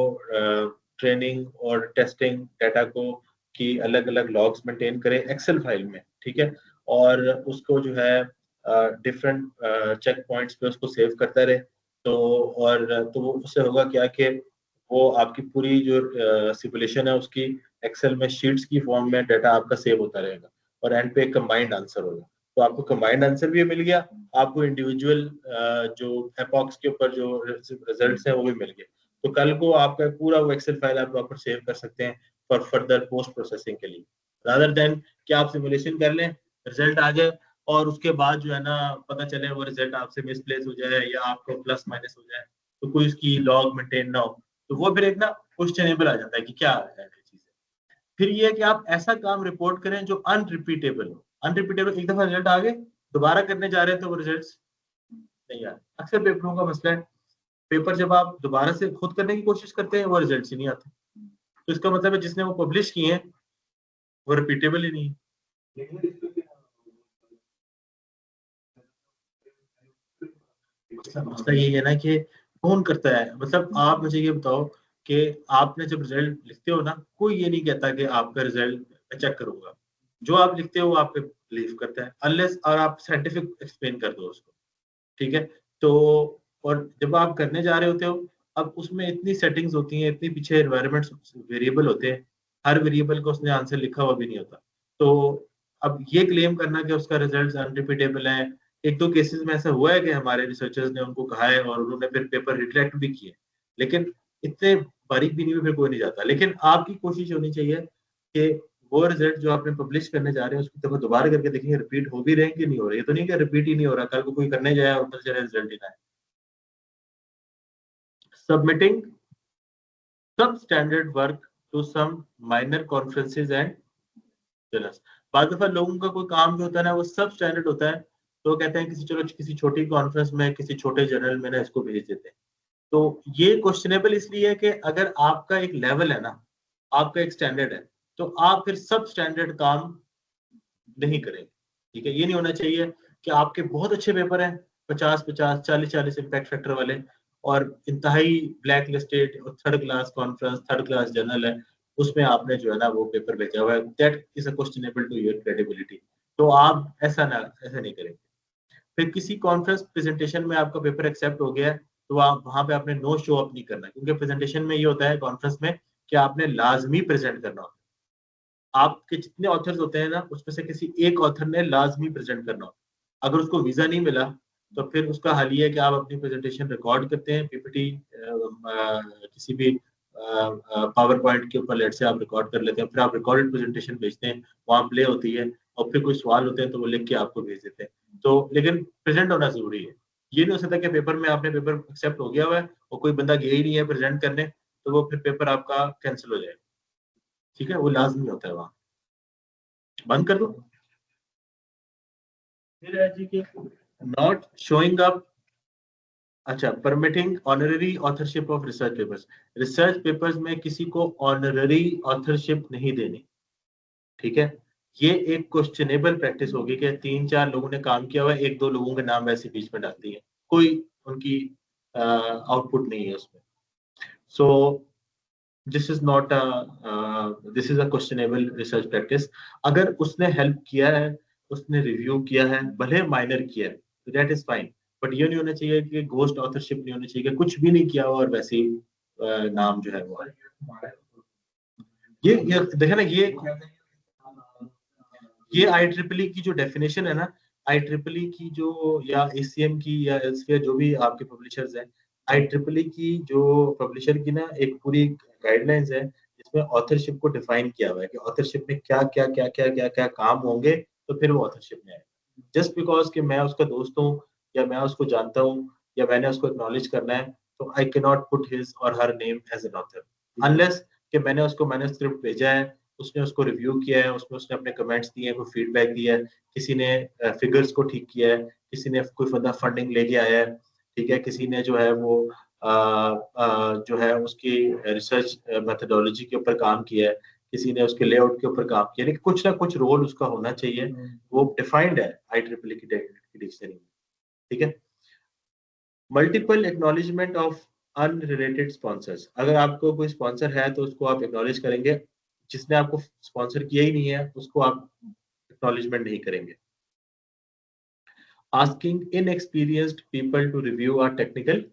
ट्रेनिंग और टेस्टिंग डाटा को की अलग अलग लॉग्स मेंटेन करें एक्सेल फाइल में, ठीक है, और उसको जो है डिफरेंट चेक पॉइंट्स पे उसको सेव करता रहे। तो और तो वो उससे होगा क्या कि वो आपकी पूरी जो सिमुलेशन है उसकी एक्सेल में शीट्स की फॉर्म में डाटा आपका सेव होता रहेगा और एंड पे एक कंबाइंड आंसर होगा। तो आपको कंबाइंड आंसर भी मिल गया, आपको इंडिविजुअल जो एपॉक्स के ऊपर जो रिजल्ट्स हैं वो भी मिल गए। तो कल को आपका पूरा वो एक्सेल फाइल आप प्रॉपर सेव कर सकते हैं फॉर फर्दर पोस्ट प्रोसेसिंग के लिए, रादर देन कि आप सिमुलेशन कर लें, रिजल्ट आ जाए और उसके बाद जो है ना पता चले वो रिजल्ट आपसे मिसप्लेस हो जाए या आपको प्लस माइनस हो जाए, तो कोई उसकी लॉग मेंटेन ना हो, तो वो फिर एक ना क्वेश्चनेबल आ जाता है कि क्या है चीज। फिर ये है कि आप ऐसा काम रिपोर्ट करें जो अनरिपीटेबल हो। अनरिपीटेबल, एक दफा रिजल्ट आ गए दोबारा करने जा रहे हैं तो वो रिजल्ट नहीं आ रहे। अक्सर पेपरों का मसला है पेपर जब आप दोबारा से खुद करने की कोशिश करते हैं वो रिजल्ट ही नहीं आते। तो इसका मतलब है जिसने वो पब्लिश किए हैं वो रिपीटेबल ही नहीं है। मसला यही है ना कि कौन करता है, मतलब आप मुझे ये बताओ कि आपने जब रिजल्ट लिखते हो ना, कोई ये नहीं कहता कि आपका रिजल्ट चेक करूंगा। जो आप लिखते हो वो आप पे बिलीव करता है, अनलेस और आप साइंटिफिक एक्सप्लेन कर दो उसको। ठीक है। तो और जब आप करने जा रहे होते हो, अब उसमें इतनी सेटिंग्स होती हैं, इतनी पीछे एनवायरमेंट वेरिएबल होते हैं, हर वेरिएबल को उसने आंसर लिखा हुआ भी नहीं होता। तो अब ये क्लेम करना कि उसका रिजल्ट अनरिपीटेबल है, एक दो केसेस में ऐसा हुआ है कि हमारे रिसर्चर्स ने उनको कहा है और उन्होंने फिर पेपर रिट्रैक्ट भी किए, लेकिन इतने बारीक भी नहीं, फिर कोई नहीं जाता। लेकिन आपकी कोशिश होनी चाहिए कि वो रिजल्ट जो आपने पब्लिश करने जा रहे हैं उसकी दफा दोबारा करके देखेंगे रिपीट हो भी रहे हैं कि नहीं हो रहे। ये तो नहीं कि रिपीट ही नहीं हो रहा, कल को कोई करने जाए और पता चले रिजल्ट ही ना है। Submitting substandard work to some minor conferences and journals. बाद दफा लोगों का कोई काम जो होता है ना वो सब स्टैंडर्ड होता है, तो वो कहते हैं किसी, चलो किसी छोटी कॉन्फ्रेंस में किसी छोटे जर्नल में ना इसको भेज देते हैं। तो ये क्वेश्चनेबल इसलिए है कि अगर आपका एक लेवल है ना, आपका एक स्टैंडर्ड है, तो आप फिर सब स्टैंडर्ड काम नहीं करेंगे। ठीक है, ये नहीं होना चाहिए कि आपके बहुत अच्छे पेपर हैं, 50-50, 40-40 इम्पैक्ट फैक्टर वाले, और इंतहाई ब्लैक लिस्टेड और third class conference, third class journal है, उसमें आपने जो है ना वो पेपर भेजा हुआ है, that is a questionable to your credibility. तो आप ऐसा नहीं करेंगे। फिर किसी कॉन्फ्रेंस प्रेजेंटेशन में आपका पेपर एक्सेप्ट हो गया है, तो आप वहां पे आपने नो शो अप नहीं करना, क्योंकि प्रेजेंटेशन में ये होता है कॉन्फ्रेंस में कि आपने लाजमी प्रेजेंट करना होता है। आपके जितने ऑथर्स होते हैं ना उसमें से किसी एक ऑथर ने लाजमी प्रेजेंट करना होता है। अगर उसको वीजा नहीं मिला तो फिर उसका हल ये है कि आप अपनी प्रेजेंटेशन रिकॉर्ड करते हैं, पीपीटी किसी भी पावर पॉइंट के ऊपर लेट से आप रिकॉर्ड कर लेते हैं, फिर आप रिकॉर्डेड प्रेजेंटेशन भेजते हैं, वहाँ प्ले होती है, और फिर कोई सवाल होते हैं तो वो लिख के आपको भेज देते हैं। तो लेकिन प्रेजेंट होना जरूरी है। ये नहीं हो सकता कि पेपर में आपने पेपर एक्सेप्ट हो गया हुआ है और कोई बंदा गया ही नहीं है प्रेजेंट करने, तो वो फिर पेपर आपका कैंसिल हो जाएगा। ठीक है, वो लाजमी होता है वहाँ। बंद कर दो। फिर है जी कि नॉट शोइंग अप। अच्छा, permitting honorary authorship of research papers. Research papers में किसी को ऑनररी ऑथरशिप नहीं देनी। ठीक है, ये एक क्वेश्चनेबल प्रैक्टिस होगी कि 3-4 लोगों ने काम किया हुआ है, एक दो लोगों के नाम वैसे बीच में डाल दिए, कोई उनकी आउटपुट नहीं है उसमें। So this is not this is a questionable research practice. अगर उसने हेल्प किया है, उसने रिव्यू किया है, भले माइनर किया है, तो दैट इज फाइन। बट ये नहीं होना चाहिए कि घोस्ट ऑथरशिप नहीं होनी चाहिए कि कुछ भी नहीं किया हो और वैसे ही नाम जो है वो ये देखे ना, ये आई ट्रिपल की जो डेफिनेशन है ना, आई ट्रिपल की जो, या एसीएम की, या एल्सेवियर जो भी आपके पब्लिशर्स हैं, आई ट्रिपल की जो पब्लिशर की ना एक पूरी गाइडलाइंस है जिसमें ऑथरशिप को डिफाइन किया हुआ है कि ऑथरशिप में क्या क्या क्या क्या क्या क्या काम होंगे, तो फिर वो ऑथरशिप में आएगा। जस्ट बिकॉज कि मैं उसका दोस्त हूँ या मैं उसको जानता हूँ या मैंने उसको एक्नॉलेज करना है, तो I can not put his or her name as an author, unless कि मैंने उसको मैन्युस्क्रिप्ट भेजा है, उसने उसको रिव्यू किया है, उसमें उसने अपने कमेंट्स दिए हैं, कोई फीडबैक दिया है, किसी ने फिगर्स को ठीक किया है, किसी ने कोई बंदा फंडिंग लेके आया है, ठीक है, किसी ने जो है वो जो है उसकी रिसर्च मेथोडोलॉजी के ऊपर काम किया है, किसी ने उसके लेआउट के ऊपर काम किया, लेकिन कुछ ना कुछ रोल उसका होना चाहिए, वो डिफाइंड है आई ट्रिपल की डिक्शनरी में। ठीक है। Multiple acknowledgement of unrelated sponsors. अगर आपको कोई स्पॉन्सर है तो उसको आप एक्नॉलेज करेंगे, जिसने आपको स्पॉन्सर किया ही नहीं है उसको आप एक्नॉलेजमेंट नहीं करेंगे। Asking inexperienced people to review are technical.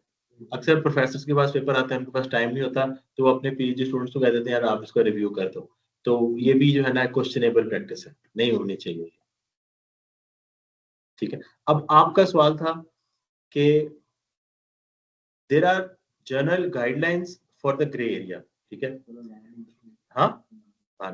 अक्सर प्रोफेसर के पास पेपर आते हैं, उनके पास टाइम नहीं होता, तो वो अपने पीएचडी स्टूडेंट्स को कह देते हैं यार आप इसको रिव्यू कर दो। तो ये भी जो है ना क्वेश्चनेबल प्रैक्टिस है, नहीं होनी चाहिए। ठीक है। अब आपका सवाल था कि there are journal guidelines for the grey area. ठीक है। हाँ, हाँ।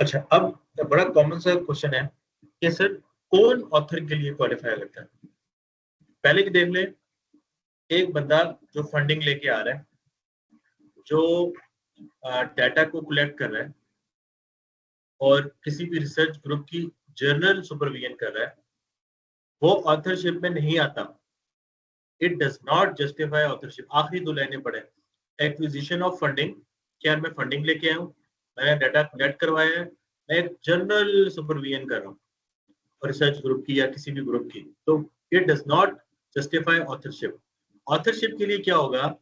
अच्छा, अब बड़ा कॉमन सा क्वेश्चन है कि सर कौन ऑथर के लिए क्वालिफाई करता है? पहले की देख ले, एक बंदा जो फंडिंग लेके आ रहा है, जो डाटा को कलेक्ट कर रहा है और किसी भी रिसर्च ग्रुप की जर्नल सुपरविजन कर रहा है, वो ऑथरशिप में नहीं आता। It does not justify authorship. आखिरी दो लाइनें पढ़े, एक्विजिशन ऑफ फंडिंग, क्या मैं फंडिंग लेके आया हूँ, मैंने डाटा कलेक्ट करवाया है, मैं एक जर्नल सुपरविजन कर रहा हूँ रिसर्च ग्रुप की या किसी भी ग्रुप की, तो it does not justify authorship. Authorship के लिए क्या होगा?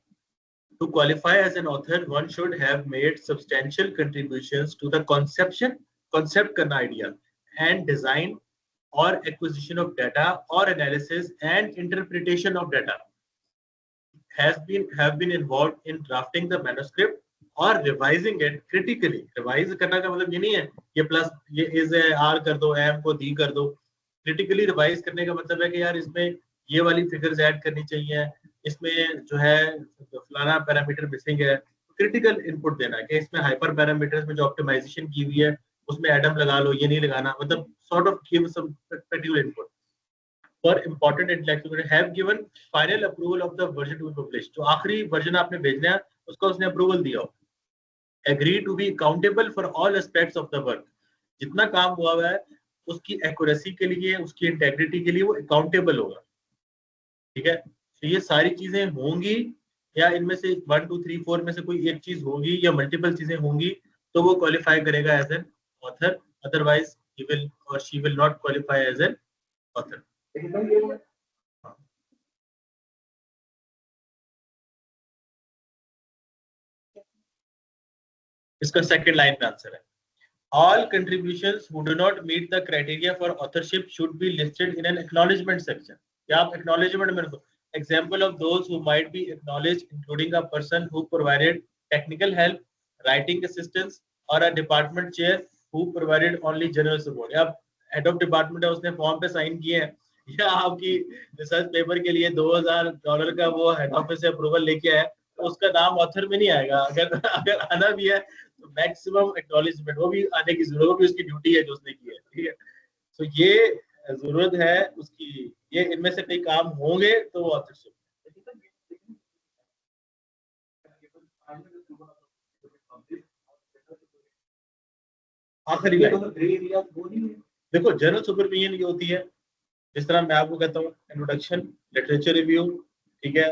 To qualify as an author, one should have made substantial contributions to the concept करना idea, and design or acquisition of data or analysis and interpretation of data, have been involved in drafting the manuscript or revising it critically. Revise करना का मतलब ये नहीं है ये plus ये is है आर कर दो, एम को दी कर दो। क्रिटिकली रिवाइज करने का मतलब है कि यार इसमें ये वाली फिगर्स ऐड करनी चाहिए, इसमें जो है फलाना पैरामीटर मिसिंग है, क्रिटिकल इनपुट देना है कि इसमें हाइपर पैरामीटर्स में जो ऑप्टिमाइजेशन की हुई है उसमें एडम लगा लो, ये नहीं लगाना, मतलब sort of give some practical input for important intellectual have given final approval of the version to be published। जो आखिरी वर्जन आपने भेजना है उसका उसने अप्रूवल दिया हो। Agree to be accountable for all aspects of the work, जितना काम हुआ हुआ है उसकी एक्यूरेसी के लिए, उसकी इंटेग्रिटी के लिए वो अकाउंटेबल होगा। ठीक है, तो ये सारी चीजें होंगी या इनमें से 1 2 3 4 में से कोई एक चीज होगी या मल्टीपल चीजें होंगी तो वो क्वालिफाई करेगा as an author, otherwise he will or she will not qualify as an author. इसका सेकंड लाइन में आंसर है, all contributions who do not meet the criteria for authorship should be listed in an acknowledgement section। क्या आप acknowledgement में रखो example of those who might be acknowledged including a person who provided technical help, writing assistance or a department chair who provided only general support। या head of department है उसने form पे sign किए हैं या आपकी रिसर्च पेपर के लिए $2000 का वो हेड ऑफिस से अप्रूवल लेके आया तो उसका नाम ऑथर में नहीं आएगा। अगर अगर आना भी है तो मैक्सिमम एक्नॉलेजमेंट वो भी आने की जरूरत, वो भी उसकी ड्यूटी है जो उसने की है। ठीक है, तो ये जरूरत है उसकी, ये इनमें से कई काम होंगे तो वो ऑथरशिप। आखिरी लाइन देखो, जनरल सुपरविजन ये होती है जिस तरह मैं आपको कहता हूँ इंट्रोडक्शन, लिटरेचर रिव्यू, ठीक है,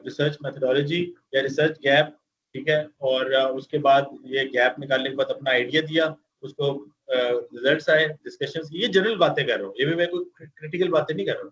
रिसर्च मेथोडोलॉजी या रिसर्च गैप, ठीक है, और उसके बाद ये गैप निकालने के बाद अपना आइडिया दिया, उसको रिजल्ट्स आए, डिस्कशंस, ये जनरल बातें कर रहा हूँ, ये भी मैं कोई क्रिटिकल बातें नहीं कर रहा हूँ।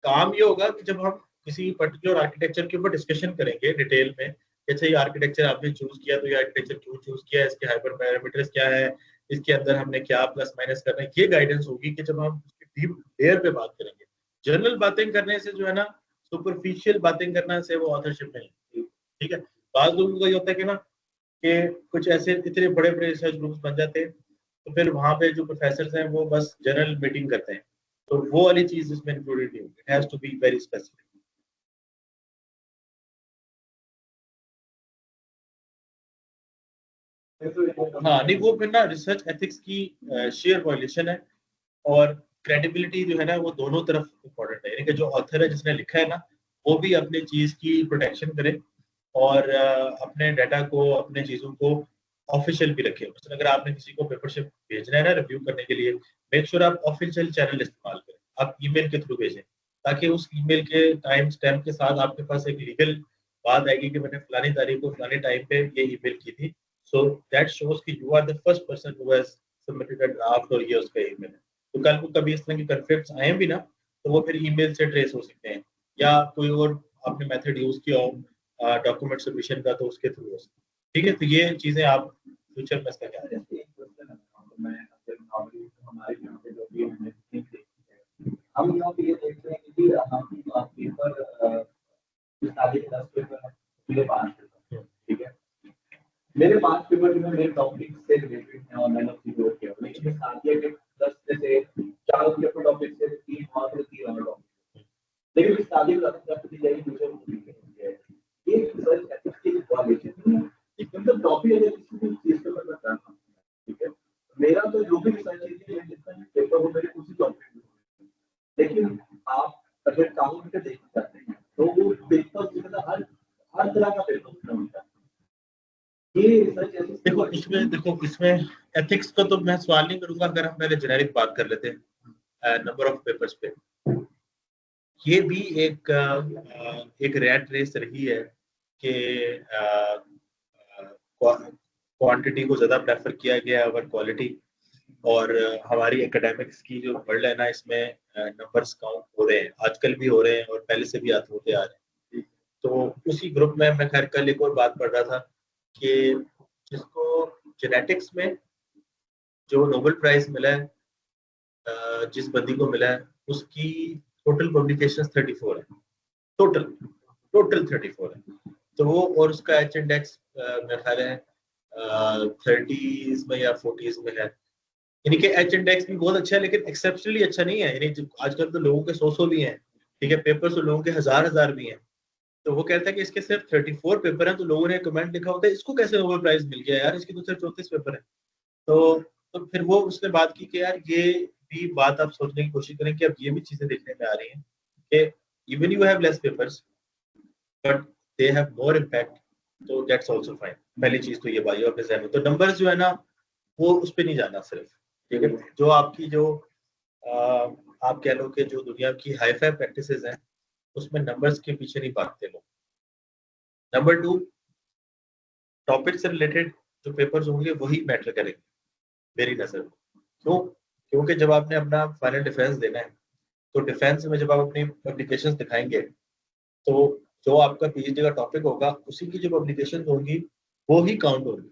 काम ये होगा कि जब हम किसी पर्टिकुलर आर्किटेक्चर के ऊपर डिस्कशन करेंगे डिटेल में, जैसे ये आर्किटेक्चर आपने चूज किया तो ये आर्किटेक्चर क्यों चूज किया, इसके हाइपर पैरामीटर्स क्या है, इसके अंदर हमने क्या प्लस माइनस करना है, ये गाइडेंस होगी कि जब हम डीप लेयर पे बात करेंगे। जनरल बातें करने से जो है ना, सुपरफिशियल बातें करना से वो ऑथरशिप नहीं। ठीक है, बात लोगों का ये होता है कि ना कि कुछ ऐसे इतने बड़े बड़े रिसर्च ग्रुप्स बन जाते हैं तो फिर वहां पे जो प्रोफेसर हैं वो बस जनरल मीटिंग करते हैं, तो वो वाली चीज इसमें इंक्लूडेड नहीं होगी, it has to be very specific. हाँ नहीं, वो फिर ना रिसर्च एथिक्स की शेयर वायलेशन है, और क्रेडिबिलिटी जो है ना वो दोनों तरफ इम्पोर्टेंट है, यानी कि जो ऑथर है जिसने लिखा है ना वो भी अपनी चीज की प्रोटेक्शन करे और अपने डाटा को, अपने चीजों को ऑफिशियल भी रखे। मतलब अगर आपने किसी को पेपरशिप भेजना है ना रिव्यू करने के लिए, मेक श्योर आप ऑफिशियल चैनल इस्तेमाल करें, आप ईमेल के थ्रू भेजें, ताकि उस ईमेल के टाइम स्टैम्प के साथ आपके पास एक लीगल बात आएगी कि मैंने फलानी तारीख को फलानी टाइम पे ये ईमेल की थी। सो दैट शोज कि you are the first person who has submitted a draft और ये उसका ईमेल है। तो कल को कभी इस तरह के कन्फ्लिक्ट्स आए भी ना तो वो फिर ईमेल से ट्रेस हो सकते हैं, या कोई और आपने मेथड यूज किया हो डॉक्यूमेंट सबमिशन का तो उसके थ्रू हो सकता है। ठीक है, तो ये चीजें आप फ्यूचर में इसका क्या है। हम यहाँ पे ये देखते हैं कि हम पेपर शादी के 10 पेपर है, मेरे 5 पेपर, ठीक है, मेरे 5 पेपर जो है मेरे टॉपिक से रिलेटेड है और मैंने उसकी जोड़ किया, लेकिन शादी के 10 में से 4 पेपर टॉपिक से 3 और 3 और टॉपिक, लेकिन इस शादी में ज्यादा दी जाएगी फ्यूचर में ये रिसर्च एथिक्स की वायलेशन है। मतलब टॉपिक अगर किसी भी चीज के ऊपर मैं कर रहा हूँ ठीक है, मेरा तो जो भी रिसर्च है जितना भी पेपर हो मेरे उसी टॉपिक में, लेकिन आप अगर काम करके देखना चाहते हैं तो वो पेपर मतलब हर तरह का पेपर होता है। ये रिसर्च देखो इसमें एथिक्स को तो मैं सवाल नहीं करूंगा, अगर हम पहले जेनेरिक बात कर लेते हैं नंबर ऑफ पेपर्स पे। ये भी एक रैट रेस रही है कि क्वांटिटी को ज़्यादा प्रेफर किया गया ओवर क्वालिटी, और हमारी एकेडमिक्स की जो वर्ल्ड है ना, इसमें नंबर्स काउंट हो रहे हैं, आजकल भी हो रहे हैं और पहले से भी होते आ रहे हैं। तो उसी ग्रुप में मैं खैर कल एक और बात पढ़ रहा था कि जिसको जेनेटिक्स में जो नोबेल प्राइज मिला है, जिस बंदी को मिला है, उसकी टोटल पब्लिकेशंस 34 है, टोटल 34 है। तो वो और उसका एच इंडेक्स मेरा ख्याल है 30s में या 40s में है। यानी कि एच इंडेक्स भी बहुत अच्छा है, लेकिन एक्सेप्शनली अच्छा नहीं है। यानी आजकल तो लोगों के 100 भी हैं, ठीक है, पेपर्स तो लोगों के हजार भी हैं। तो वो कहता है कि इसके सिर्फ 34 पेपर हैं, तो लोगों ने कमेंट लिखा होता है इसको कैसे नोबेल प्राइज मिल गया यार, इसके तो सिर्फ 34 पेपर है। तो फिर वो उसने बात की कि यार ये भी बात आप सोचने की कोशिश करें कि अब ये भी चीजें देखने में आ रही हैं कि even you have less papers but they have more impact, तो दैट्स आल्सो फाइन। पहली चीज तो ये बात अपने जहन में, तो नंबर्स जो है ना वो उस पर नहीं जाना सिर्फ, ठीक है। जो आपकी जो आप कह लो कि जो दुनिया की हाई फाई प्रैक्टिसेस हैं उसमें नंबर्स के पीछे नहीं भागते लोग। नंबर 2, टॉपिक से रिलेटेड जो पेपर्स होंगे वही मैटर करेंगे मेरी नजर में। क्यों? क्योंकि जब आपने अपना फाइनल डिफेंस देना है, तो डिफेंस में जब आप अपनी पब्लिकेशंस दिखाएंगे, तो जो आपका पीएचडी का टॉपिक होगा उसी की जो पब्लिकेशंस होंगी वो ही काउंट होगी।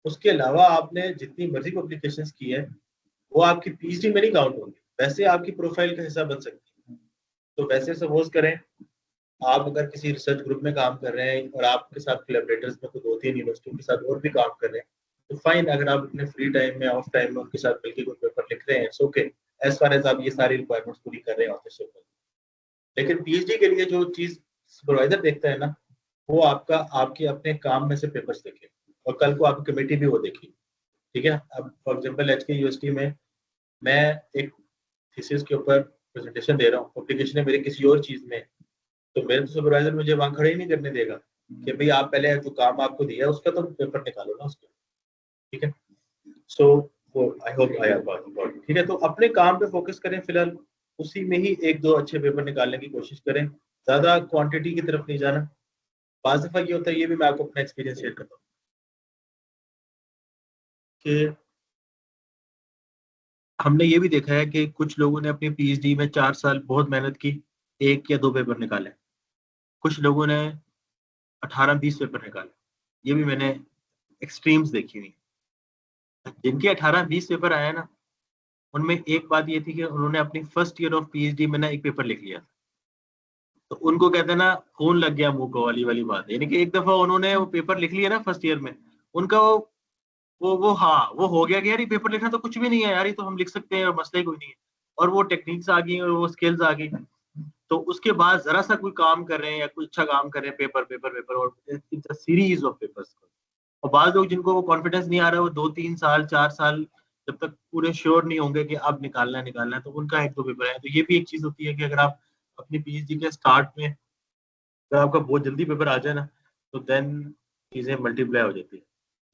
उसके अलावा आपने जितनी मर्जी पब्लिकेशंस की है वो आपकी पीएचडी में नहीं काउंट होंगी, वैसे आपकी प्रोफाइल का हिस्सा बन सकती है। तो वैसे सपोज करें आप अगर किसी रिसर्च ग्रुप में काम कर रहे हैं और आपके साथ कोलैबोरेटर्स में कोई 2-3 यूनिवर्सिटियों के साथ और भी काम कर रहे हैं, तो फाइन, अगर आप अपने फ्री टाइम में ऑफ टाइम में उनके साथ मिलकर कोई पेपर लिख रहे हैं, it's okay, as far as आप ये सारी रिक्वायरमेंट्स पूरी कर रहे हैं ऑफिशियल में। लेकिन पीएचडी के लिए जो चीज सुपरवाइजर देखता है ना, वो आपके अपने काम में से पेपर्स देखे, और कल को आपकी कमेटी भी वो देखी, ठीक है। अब फॉर एग्जाम्पल एचके यूनिवर्सिटी में मैं एक थीसिस के ऊपर प्रेजेंटेशन दे रहा हूँ, पब्लिकेशन है मेरे किसी और चीज में, तो मेरे तो सुपरवाइजर मुझे वहां खड़े ही नहीं करने देगा कि भाई आप पहले जो काम आपको दिया उसका तो पेपर निकालो ना उसका, ठीक है। सो वो आई होप आई हैव, ठीक है। तो अपने काम पे फोकस करें फिलहाल, उसी में ही एक दो अच्छे पेपर निकालने की कोशिश करें, ज्यादा क्वांटिटी की तरफ नहीं जाना। बाज़ दफा ये होता है, ये भी मैं आपको अपना एक्सपीरियंस शेयर करता हूँ कि हमने ये भी देखा है कि कुछ लोगों ने अपनी पीएचडी में 4 साल बहुत मेहनत की, 1 या 2 पेपर निकाले। कुछ लोगों ने 18-20 पेपर निकाले। ये भी मैंने एक्सट्रीम्स देखी हुई। जिनके 18-20 पेपर आए ना, उनमें एक बात ये थी कि उन्होंने अपनी फर्स्ट ईयर ऑफ पीएचडी में ना एक पेपर लिख लिया। तो उनको कहते हैं ना खून लग गया मुंह को वाली बात है। यानी कि एक दफा उन्होंने वो पेपर लिख लिया ना फर्स्ट ईयर में, उनका वो हाँ वो हो गया कि यार ये पेपर लिखना तो कुछ भी नहीं है यार, ये तो हम लिख सकते हैं और मसला ही कोई नहीं है। और वो टेक्निक्स आ गई और वो स्किल्स आ गई, तो उसके बाद जरा सा कोई काम कर रहे हैं या कुछ अच्छा काम कर रहे हैं, पेपर पेपर पेपर और it's a series of papers. और बाद लोग जिनको वो कॉन्फिडेंस नहीं आ रहा है, वो 2-3 साल 4 साल जब तक पूरे श्योर नहीं होंगे कि अब निकालना है, तो उनका 1-2 पेपर है। तो ये भी एक चीज होती है कि अगर आप अपनी पीएचडी के स्टार्ट में अगर आपका बहुत जल्दी पेपर आ जाए ना, तो देन चीजें मल्टीप्लाई हो जाती है।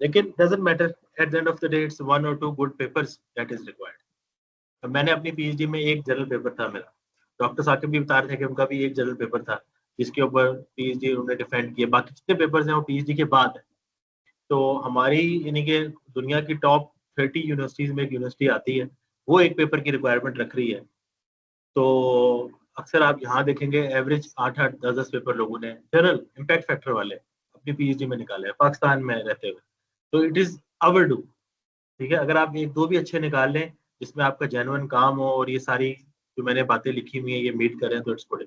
लेकिन doesn't matter, at the end of the day it's 1 or 2 good papers that is required. मैंने अपनी पीएचडी में एक जनरल पेपर था मेरा, डॉक्टर साकिब भी बता रहे थे कि उनका भी एक जनरल पेपर था जिसके ऊपर पीएचडी उन्होंने डिफेंड किया। बाकी जितने पेपर्स हैं वो पीएचडी के बाद है। तो हमारी यानी कि दुनिया की टॉप 30 यूनिवर्सिटीज में एक यूनिवर्सिटी आती है, वो एक पेपर की रिक्वायरमेंट रख रही है। तो अक्सर आप यहाँ देखेंगे एवरेज 8-8 10-10 पेपर लोगों ने जनरल इम्पैक्ट फैक्टर वाले अपनी पीएचडी में निकाले हैं पाकिस्तान में रहते हुए। तो इट इज आवर डू, ठीक है। अगर आप 1-2 भी अच्छे निकाल लें जिसमें आपका जेन्युइन काम हो और ये सारी जो मैंने बातें लिखी हुई है ये मीट करें, तो इट्स गुड।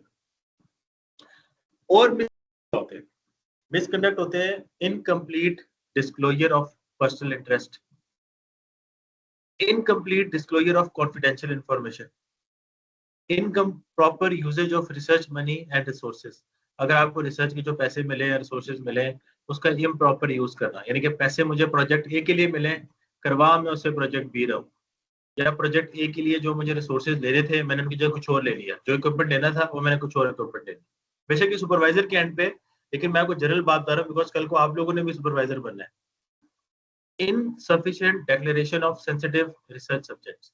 और मिसकंडक्ट होते हैं incomplete disclosure of personal interest, incomplete disclosure of confidential information, proper usage of research money and resources. अगर आपको रिसर्च के जो पैसे मिले या रिसोर्सेज मिले उसका इम्प्रॉपर यूज करना, यानी कि पैसे मुझे प्रोजेक्ट ए के लिए मिले करवा मैं उससे प्रोजेक्ट बी रहा हूँ, या प्रोजेक्ट ए के लिए जो मुझे रिसोर्सेज ले रहे थे मैंने उनकी जगह कुछ और ले लिया, जो इक्विपमेंट लेना था वो मैंने कुछ और इक्विपमेंट ले लिया, बेशक ये सुपरवाइजर के एंड पे, लेकिन मैं आपको जनरल बात बता रहा हूँ बिकॉज कल को आप लोगों ने भी सुपरवाइजर बनना है। Insufficient declaration of sensitive research subjects,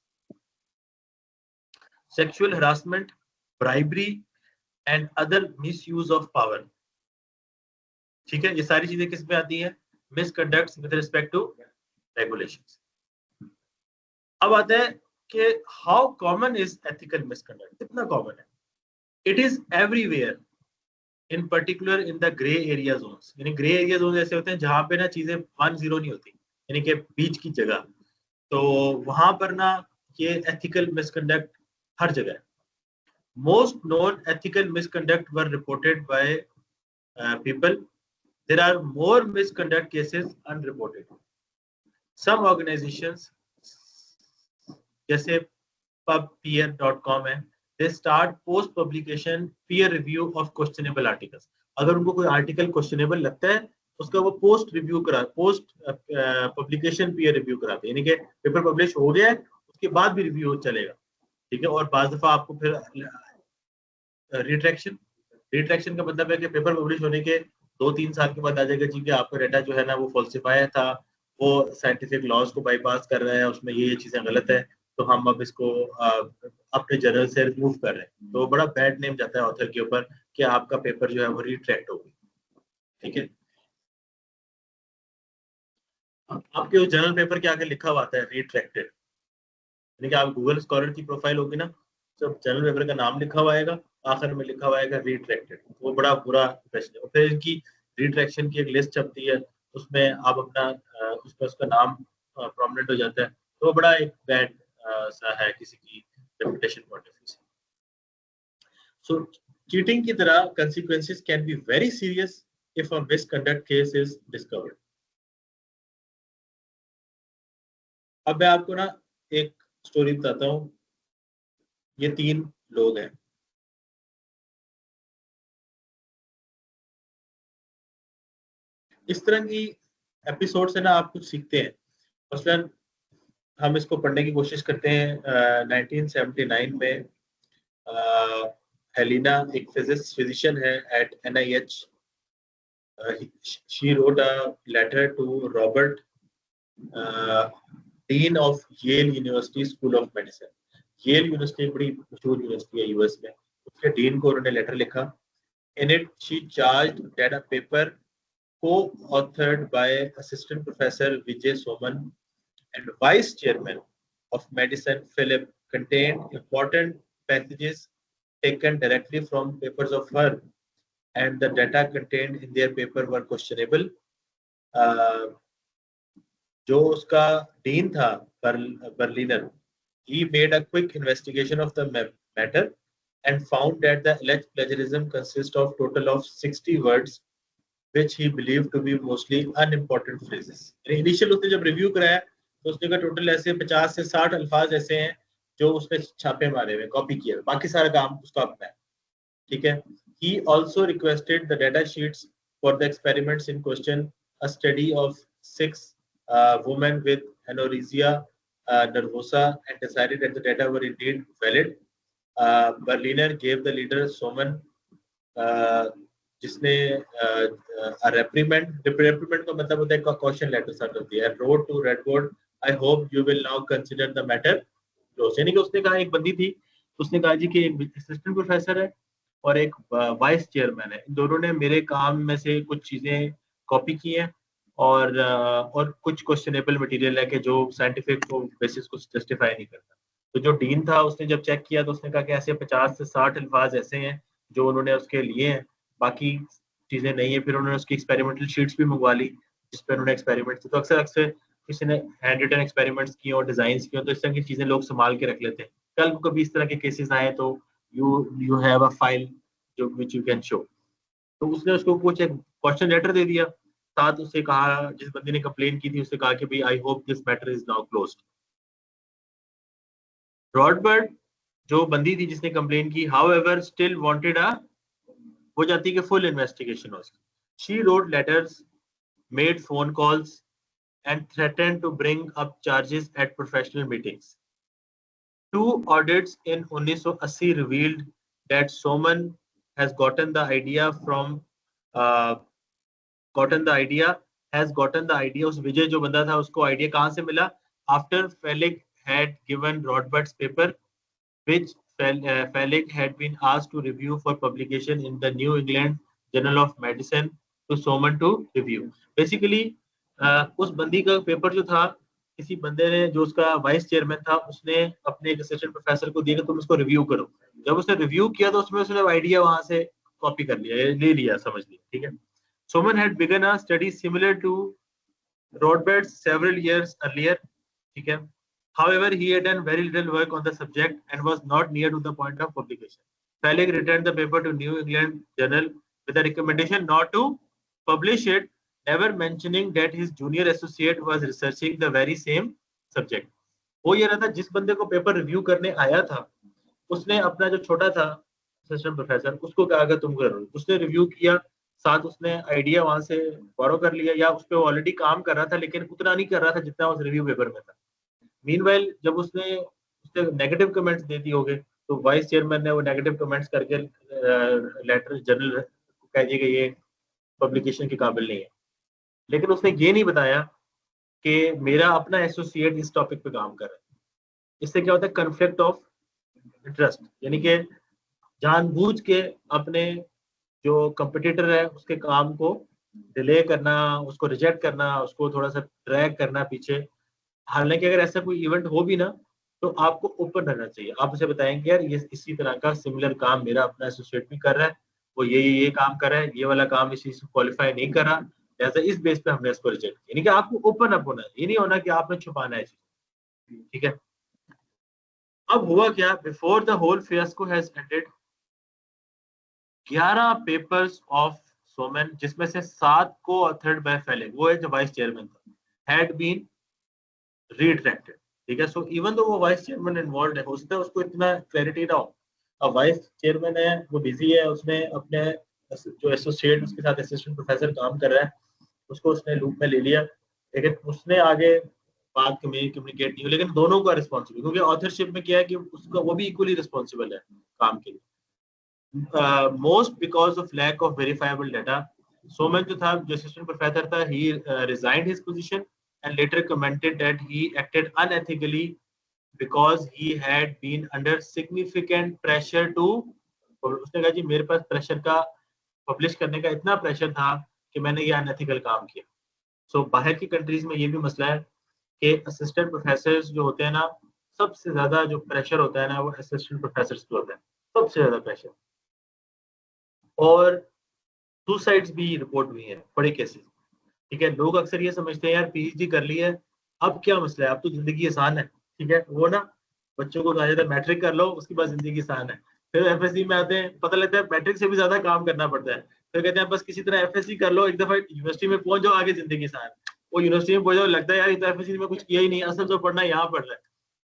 sexual harassment, bribery and other misuse of power। ठीक है, ये सारी चीजें किस में आती हैं? Misconduct with respect to regulations. अब आता है कि how common is ethical misconduct, कितना कॉमन है? It is everywhere, in particular in the grey area zones. यानी ग्रे एरिया जोन ऐसे होते हैं जहां पे ना चीजें 1-0 नहीं होती, यानी कि बीच की जगह, तो वहां पर ना ये एथिकल मिसकंडक्ट हर जगह है। Most known ethical misconduct were reported by people, there are more misconduct cases unreported. Some organisations जैसे pubpeer.com है, they start post publication peer review of questionable articles. अगर उनको कोई आर्टिकल क्वेश्चनेबल लगता है उसका वो पोस्ट पब्लिकेशन पीयर रिव्यू कराते हैं, यानी कि पेपर पब्लिश हो गया है उसके बाद भी रिव्यू चलेगा, ठीक है। और बाज़ दफा आपको फिर रिट्रैक्शन का मतलब है कि पेपर पब्लिश होने के 2-3 साल के बाद आ जाएगा जी कि आपका डाटा जो है ना वो फॉल्सिफाई था, वो साइंटिफिक लॉज को बाईपास कर रहा है, उसमें ये चीजें गलत है, तो हम अब इसको अपने जर्नल से रिमूव कर रहे हैं। तो बड़ा बैड नेम जाता है ऑथर के ऊपर कि आपका पेपर जो है वो रिट्रैक्ट हो गई, ठीक है। आपके उस जर्नल पेपर के आगे लिखा हुआ आता है रिट्रैक्टेड, यानी कि आप गूगल स्कॉलर की प्रोफाइल होगी ना, सब जर्नल पेपर का नाम लिखा हुआ आएगा, आखिर में लिखा हुआ आएगा रिट्रैक्टेड, वो बड़ा बुरा इंप्रेशन है। फिर इनकी रिट्रैक्शन की एक लिस्ट छपती है, उसमें आप अपना उसमें उसका नाम प्रोमिनेंट हो जाता है, तो वो बड़ा एक बैड सा है किसी की रेपुटेशन पॉइंट ऑफ व्यू से। सो चीटिंग की तरह consequences can be very serious if a misconduct case is discovered। अब मैं आपको ना एक स्टोरी बताता हूँ। ये 3 लोग हैं, इस तरह की एपिसोड से ना आप कुछ सीखते हैं। मसलन हम इसको पढ़ने की कोशिश करते हैं। 1979 में हेलिना एक फिजिशियन है at NIH। She wrote a letter to Robert, dean of Yale University School of Medicine. Yale University बड़ी मशहूर यूनिवर्सिटी है US में, उसके डीन को उन्होंने लेटर लिखा। In it she charged that a paper co-authored by Assistant Professor Vijay Soman and Vice Chairman of Medicine Philip contained important passages taken directly from papers of her, and the data contained in their paper were questionable। जो उसका dean था Berliner, he made a quick investigation of the matter and found that the alleged plagiarism consists of total of 60 words which he believed to be mostly unimportant phrases। Initial उसने जब review कराया तो उसने कहा total ऐसे 50 से 60 अल्फाज ऐसे हैं जो उसने छापे मारे हुए, कॉपी किए, बाकी सारा काम उसका अपना है, ठीक है। He also requested the data sheets for the experiments in question, a study of 6 women with anorexia nervosa, and decided that the data were indeed valid। Berliner gave the leader Soman जिसने reprimand का मतलब होता है caution letter सा कर दिया, wrote to Redboard, I hope you will now consider the matter closed। यानी कि उसने कहा, एक बंदी थी, उसने कहा जी कि एक असिस्टेंट प्रोफेसर है और एक वाइस चेयरमैन है, इन दोनों ने मेरे काम में से कुछ चीजें कॉपी की हैं और कुछ क्वेश्चनेबल मटेरियल है कि जो साइंटिफिक बेसिस को जस्टिफाई नहीं करता। तो जो डीन था उसने जब चेक किया तो उसने कहा कि ऐसे 50 से 60 अल्फाज ऐसे हैं जो उन्होंने उसके लिए हैं, बाकी चीजें नहीं है। फिर उन्होंने उसकी एक्सपेरिमेंटल शीट्स भी मंगवा ली जिस पर उन्होंने एक्सपेरिमेंट, तो अक्सर किसी ने हैंड रिटन एक्सपेरिमेंट्स किए और डिजाइन किए, तो इस तरह की चीजें लोग संभाल के रख लेते हैं, कल को कभी इस तरह के केसेस आए तो यू हैव अ फाइल जो व्हिच यू कैन शो। तो उसने उसको कुछ एक क्वेश्चन लेटर दे दिया, साथ उससे कहा, जिस बंदी ने कंप्लेन की थी उससे कहा कि भाई I hope this matter is now closed. रॉडबर्ट जो बंदी थी जिसने कंप्लेन की, हाउएवर स्टिल वांटेड अ, हो जाती कि फुल इन्वेस्टिगेशन हो। She wrote letters, made phone calls and threatened to bring up charges at professional meetings. Two audits in 1980 revealed that Soman has gotten the idea उस विजय जो बंदा था उसको idea कहाँ से मिला? After Felig had given Roberts paper which Felig had been asked to review for publication in the New England Journal of Medicine to Soman to review. Basically उस बंदी का पेपर जो था किसी बंदे ने जो उसका वाइस चेयरमैन था उसने अपने एक असिस्टेंट प्रोफेसर को दिया कि तुम इसको रिव्यू करो. जब उसने रिव्यू किया तो उसमें उसने आइडिया वहां से कॉपी कर लिया, ले लिया, समझ लिया. ठीक है. Soman had begun a study similar to Roberts several years earlier. ठीक है. However, he had done very little work on the subject and was not near to the point of publication. Felig returned the paper to New England Journal with a recommendation not to publish it, never mentioning that his junior associate was researching the very same subject. वो ये रहा था जिस बंदे को paper review करने आया था उसने अपना जो छोटा था असिस्टेंट प्रोफेसर उसको कहा कि तुम करो. उसने रिव्यू किया, साथ उसने आइडिया वहां से बोरो कर लिया या उस पर ऑलरेडी काम कर रहा था लेकिन उतना नहीं कर रहा था जितना उस रिव्यू पेपर में था. मीनवाइल जब उसने नेगेटिव कमेंट्स दे दिए होंगे तो वाइस चेयरमैन ने वो नेगेटिव कमेंट्स करके लेटर जनरल को कह दिया कि ये पब्लिकेशन के काबिल नहीं है. लेकिन उसने ये नहीं बताया कि मेरा अपना एसोसिएट इस टॉपिक पे काम कर रहा है. इससे क्या होता है? कन्फ्लिक्ट ऑफ इंटरेस्ट, यानी कि जानबूझ के अपने जो कंपटीटर है उसके काम को डिले करना, उसको रिजेक्ट करना, उसको थोड़ा सा ड्रैग करना पीछे. हालांकि अगर ऐसा कोई इवेंट हो भी ना तो आपको ओपन रहना चाहिए. आप उसे बताएंगे यार ये इसी तरह का सिमिलर काम मेरा अपना एसोसिएट भी कर रहा है, वो ये काम कर रहा है, ये वाला काम इस चीज को क्वालिफाई नहीं कर रहा, जैसे इस बेस पे हमने इसको रिजेक्ट किया. यानी कि आपको ओपन अप होना है, ये नहीं होना कि आपने छुपाना है चीज. ठीक है. अब हुआ क्या? Before the whole fiasco has ended 11 papers of Soman जिसमें से 7 को ऑथर्ड बाय फेलिग, वो है जो वाइस चेयरमैन था, हैड बीन रिट्रैक्टेड. ठीक है. सो इवन दो वो वाइस चेयरमैन इन्वॉल्व है, हो सकता है उसको इतना क्लैरिटी ना हो. अब वाइस चेयरमैन है, वो बिजी है, उसने अपने जो एसोसिएट उसके साथ असिस्टेंट प्रोफेसर काम कर रहा है उसको उसने लूप में ले लिया, लेकिन उसने आगे बात कम्युनिकेट नहीं हुई. लेकिन दोनों का रिस्पॉन्सिबल, क्योंकि ऑथरशिप में क्या है कि उसका वो भी इक्वली रिस्पॉन्सिबल है काम के लिए. Most because of lack of verifiable data. Soman जो था, जो असिस्टेंट प्रोफेसर था, he resigned his position and later commented that he acted unethically because he had been under significant pressure to. उसने कहा जी मेरे पास प्रेशर का, पब्लिश करने का इतना प्रेशर था कि मैंने ये अनएथिकल काम किया. सो बाहर की कंट्रीज में ये भी मसला है कि असिस्टेंट प्रोफेसर जो होते हैं ना, सबसे ज्यादा जो प्रेशर होता है ना वो असिस्टेंट प्रोफेसर पे होता है, सबसे ज्यादा प्रेशर. और सुसाइड्स भी रिपोर्ट हुई है, बड़े केसेस. ठीक है. लोग अक्सर ये समझते हैं यार पीएचडी कर ली है अब क्या मसला है, अब तो जिंदगी आसान है. ठीक है. वो ना बच्चों को कहा जाता है मैट्रिक कर लो उसके बाद जिंदगी आसान है. फिर एफएससी में आते हैं, पता लगता है मैट्रिक से भी ज्यादा काम करना पड़ता है. फिर कहते हैं बस किसी तरह एफएससी कर लो, एक दफा यूनिवर्सिटी में पहुंच जाओ, आगे जिंदगी आसान. वो यूनिवर्सिटी में पहुंच जाओ, लगता है यार तो एफएससी में कुछ किया ही नहीं, असल जो पढ़ना है यहाँ पढ़ रहा है.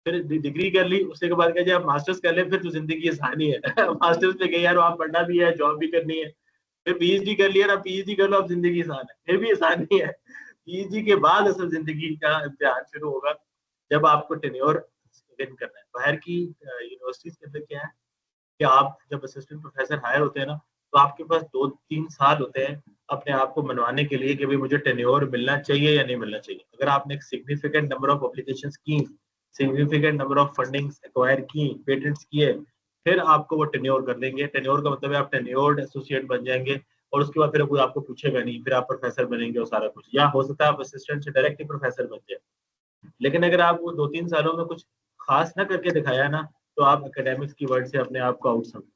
फिर डिग्री कर ली, उसके बाद कहते हैं आप मास्टर्स कर ले, फिर तो जिंदगी आसान ही है. मास्टर्स में गए यार वहाँ पढ़ना भी है, जॉब भी करनी है. फिर पीएचडी कर लिया, अब पीएचडी कर लो, अब जिंदगी आसान है, फिर भी आसान नहीं है. पीएचडी के बाद असल जिंदगी का इम्तिहान शुरू होगा जब आपको टेन्योर विन करना है. बाहर की यूनिवर्सिटीज के अंदर क्या है कि आप जब असिस्टेंट प्रोफेसर हायर होते हैं ना तो आपके पास 2-3 साल होते हैं अपने आप को मनवाने के लिए कि भाई मुझे टेन्योर मिलना चाहिए या नहीं मिलना चाहिए. अगर आपने एक सिग्निफिकेंट नंबर ऑफ पब्लिकेशंस की, significant number of fundings acquire की, पेटेंट्स किए, फिर आपको वो टेन्योर कर देंगे. टेन्योर का मतलब है आप टेन्योर्ड एसोसिएट बन जाएंगे और उसके बाद फिर कोई आपको पूछेगा नहीं, फिर आप प्रोफेसर बनेंगे और सारा कुछ. या हो सकता है आप असिस्टेंट से डायरेक्ट ही प्रोफेसर बन जाए. लेकिन अगर आप वो 2-3 सालों में कुछ खास ना करके दिखाया ना तो आप एकेडमिक्स की वर्ड से अपने आप को आउट समझो.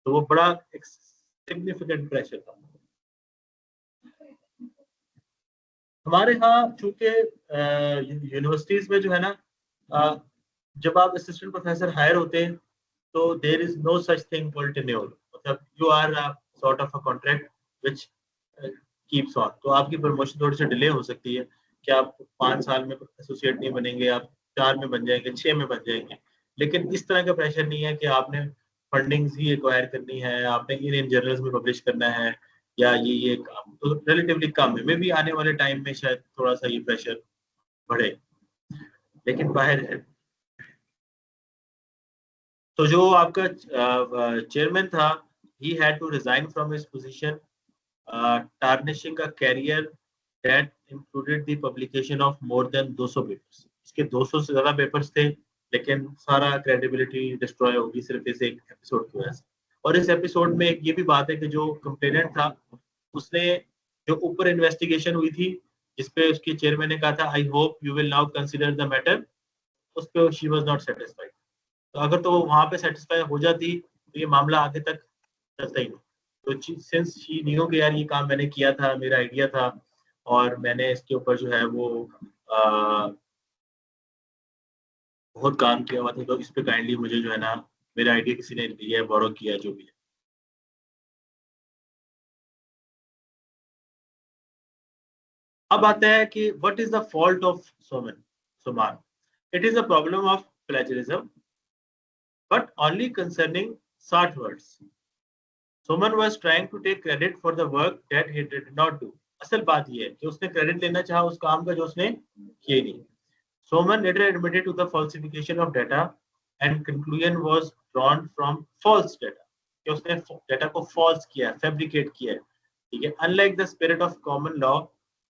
तो वो बड़ा एक सिग्निफिकेंट प्रेशर था. हमारे यहाँ चूंकि यूनिवर्सिटीज में जो है ना, जब आप असिस्टेंट प्रोफेसर हायर होते हैं तो there is no such thing called tenure. मतलब you are sort of a contract which keeps on. तो आपकी प्रमोशन थोड़ी सी डिले हो सकती है कि आप 5 साल में एसोसिएट नहीं बनेंगे, आप 4 में बन जाएंगे, 6 में बन जाएंगे. लेकिन इस तरह का प्रेशर नहीं है कि आपने फंडिंग्स ही एक्वायर करनी है, आपने इन जर्नल्स में पब्लिश करना है या ये काम. तो रिलेटिवली कम है. मे भी आने वाले टाइम में शायद थोड़ा सा ये प्रेशर बढ़े, लेकिन बाहर है। तो जो आपका चेयरमैन था, he had to resign from his position, tarnishing a career that included the publication of more than 200 papers. इसके 200 से ज्यादा पेपर्स थे, लेकिन सारा क्रेडिबिलिटी डिस्ट्रॉय होगी सिर्फ इस एक एपिसोड की वजह से। और इस एपिसोड में ये भी बात है कि जो कंप्लेनेंट था, उसने जो ऊपर इन्वेस्टिगेशन हुई थी जिसपे उसके चेयरमैन ने कहा था I hope you will now consider the matter, उस पे शी वाज नॉट सेटिस्फाइड। तो अगर तो वो वहां पे सेटिस्फाई हो जाती तो ये मामला आगे तक चलता ही नहीं। तो सिंस शी न्यू कि यार ये काम मैंने किया था, मेरा आइडिया था और मैंने इसके ऊपर जो है वो बहुत काम किया हुआ था, तो इस पे काइंडली मुझे जो है ना मेरा आइडिया किसी ने लिया है, बोरो किया, जो भी है। अब आता है कि what is the fault of Soman. It is a problem of plagiarism but only concerning 60 words. Soman was trying to take credit for the work that he did not do. असल बात ये है कि उसने क्रेडिट लेना चाहा उस काम का जो उसने किया नहीं। Soman later admitted to the falsification of data and conclusion was drawn from false data, कि उसने डेटा को false किया, fabricate किया, ठीक है। Unlike the spirit of common law,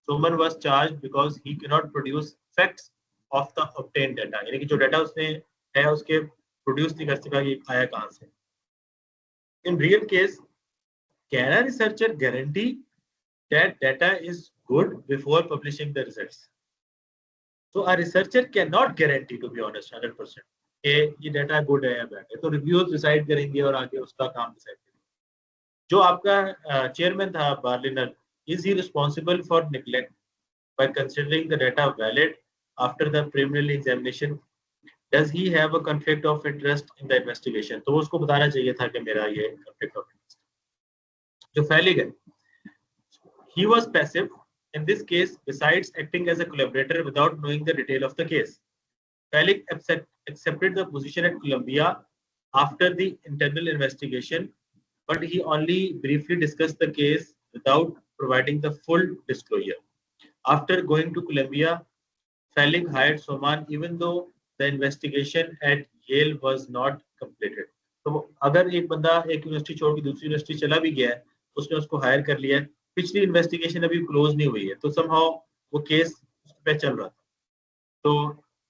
Soman was charged because he cannot produce facts of the obtained data, यानी कि जो डेटा उसने है उसके प्रोड्यूस नहीं कर सका, ये आया कहाँ से। In real case, can a researcher guarantee that data is good before publishing the results? So a researcher cannot guarantee, to be honest, 100% कि ये डाटा गुड है या बैड है। तो रिव्यूज डिसाइड करेंगे और आगे उसका काम डिसाइड करेंगे। जो आपका चेयरमैन था बार्लिनर, is he responsible for neglect by considering the data valid after the preliminary examination? Does he have a conflict of interest in the investigation? तो उसको बताना चाहिए था कि मेरा ये conflict of interest। जो फैली गई, he was passive in this case besides acting as a collaborator without knowing the detail of the case. Falik accepted the position at Columbia after the internal investigation, but he only briefly discussed the case without providing the full disclosure. After going to Columbia, Falik hired Soman even though the investigation at Yale was not completed. तो अगर एक बंदा एक university छोड़ के दूसरी university चला भी गया है, उसने उसको हायर कर लिया है, पिछली इन्वेस्टिगेशन अभी क्लोज नहीं हुई है, तो somehow वो केस उस पे चल रहा था। तो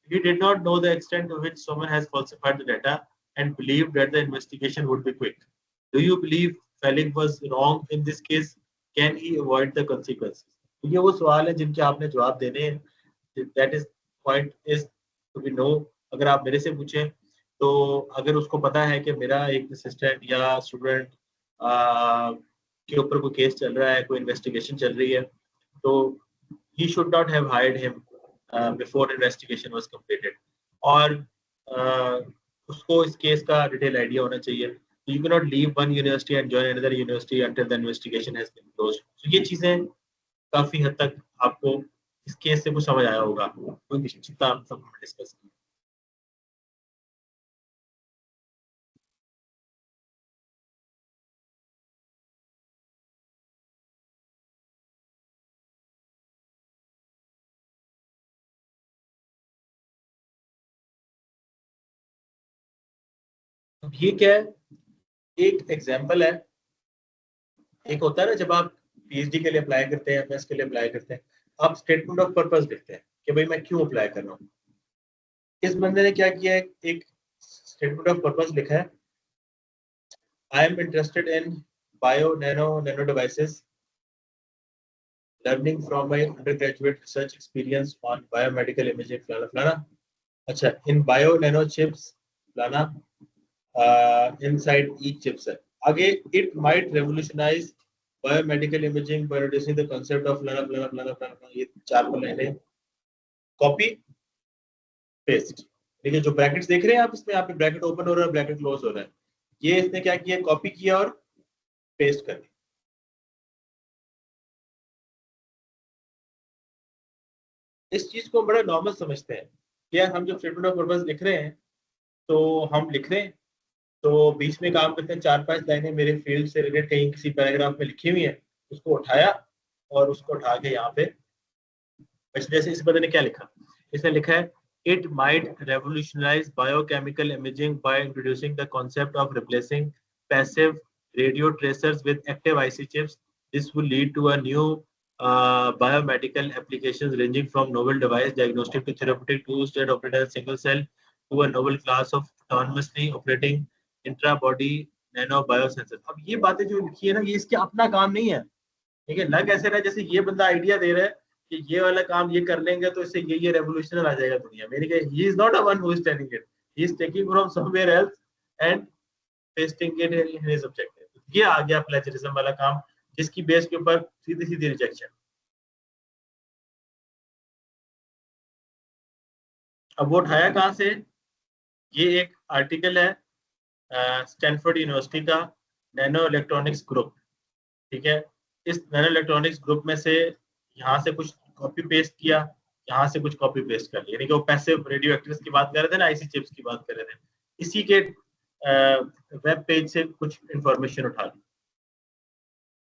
he did not know the extent to which someone has falsified the data and believed that the investigation would be quick. Do you believe Falik was wrong in this case? Can he avoid the consequences? ये वो सवाल है जिनके आपने जवाब देने हैं। That is point is to be know। अगर आप मेरे से पूछें तो अगर उसको पता है कि मेरा एक असिस्टेंट या स्टूडेंट के ऊपर कोई केस चल रहा है, कोई इन्वेस्टिगेशन चल रही है, तो he should not have hired him before investigation was completed। और उसको इस केस का डिटेल आइडिया होना चाहिए। You cannot leave one university and join another university until the investigation has been closed। तो ये चीजें काफी हद तक आपको इस केस से कुछ समझ आया होगा, कोई जितना सब डिस्कस किया। अब ये क्या है, एक एग्जांपल है। एक होता है ना जब आप पीएचडी के लिए अप्लाई करते हैं, एमएस के लिए अप्लाई करते हैं, आप स्टेटमेंट ऑफ पर्पस लिखते हैं कि भाई मैं क्यों अप्लाई कर रहा हूँ। इस बंदे ने क्या किया है, एक स्टेटमेंट ऑफ पर्पस लिखा है, I am interested in bio nano devices, learning from my undergraduate research experience on biomedical imaging फलाना फलाना। अच्छा, in bio nano chips फलाना, inside each chipset। आगे it might revolutionize biomedical imaging by reducing the concept of फलाना फलाना फलाना फलाना। ये चार लाइनें कॉपी पेस्ट। देखिए जो ब्रैकेट्स देख रहे हैं आप, इसमें आप ब्रैकेट ओपन हो रहा है, ब्रैकेट क्लोज हो रहा है, ये इसने क्या किया, कॉपी किया और पेस्ट कर दिया। इस चीज को बड़ा नॉर्मल समझते हैं कि यार हम जब स्टेटमेंट ऑफ पर्पस लिख रहे हैं तो हम लिख रहे हैं, तो बीच में काम करते हैं, 4-5 लाइनें मेरे फील्ड से रिलेटेड कहीं किसी पैराग्राफ में लिखी हुई है, उसको उठाया और उसको उठा के यहाँ पे, जैसे इस बंदे ने क्या लिखा, इसने लिखा है it might revolutionize biochemical imaging by introducing the concept of replacing passive radio tracers with active IC chips. This will lead to a new biomedical applications ranging from novel device diagnostic to therapeutic tools that operate as a single cell to a novel class of autonomously operating intra-body nano biosensors. अब ये बातें जो लिखी है ना, ये इसके अपना काम नहीं है, ठीक है। लग ऐसे रहा है जैसे ये बंदा आइडिया दे रहा है कि ये वाला काम ये कर लेंगे तो इससे ये रेवोल्यूशन आ जाएगा दुनिया में। He is not a one who is telling it, he is taking from somewhere else and pasting it in his objective. ये आ गया प्लेजरिज्म वाला काम, जिसकी बेस के ऊपर सीधी सीधी रिजेक्शन। अब वो उठाया कहां से? ये एक आर्टिकल है स्टैनफोर्ड यूनिवर्सिटी का, नैनो इलेक्ट्रॉनिक्स ग्रुप, ठीक है। इस नैनो इलेक्ट्रॉनिक्स ग्रुप में से यहाँ से कुछ कॉपी पेस्ट किया, यहाँ से कुछ कॉपी पेस्ट कर लिया, यानी कि वो पैसिव रेडियो एक्टिव्स की बात कर रहे थे ना, आईसी चिप्स की बात कर रहे थे, इसी के वेब पेज से कुछ इंफॉर्मेशन उठा ली।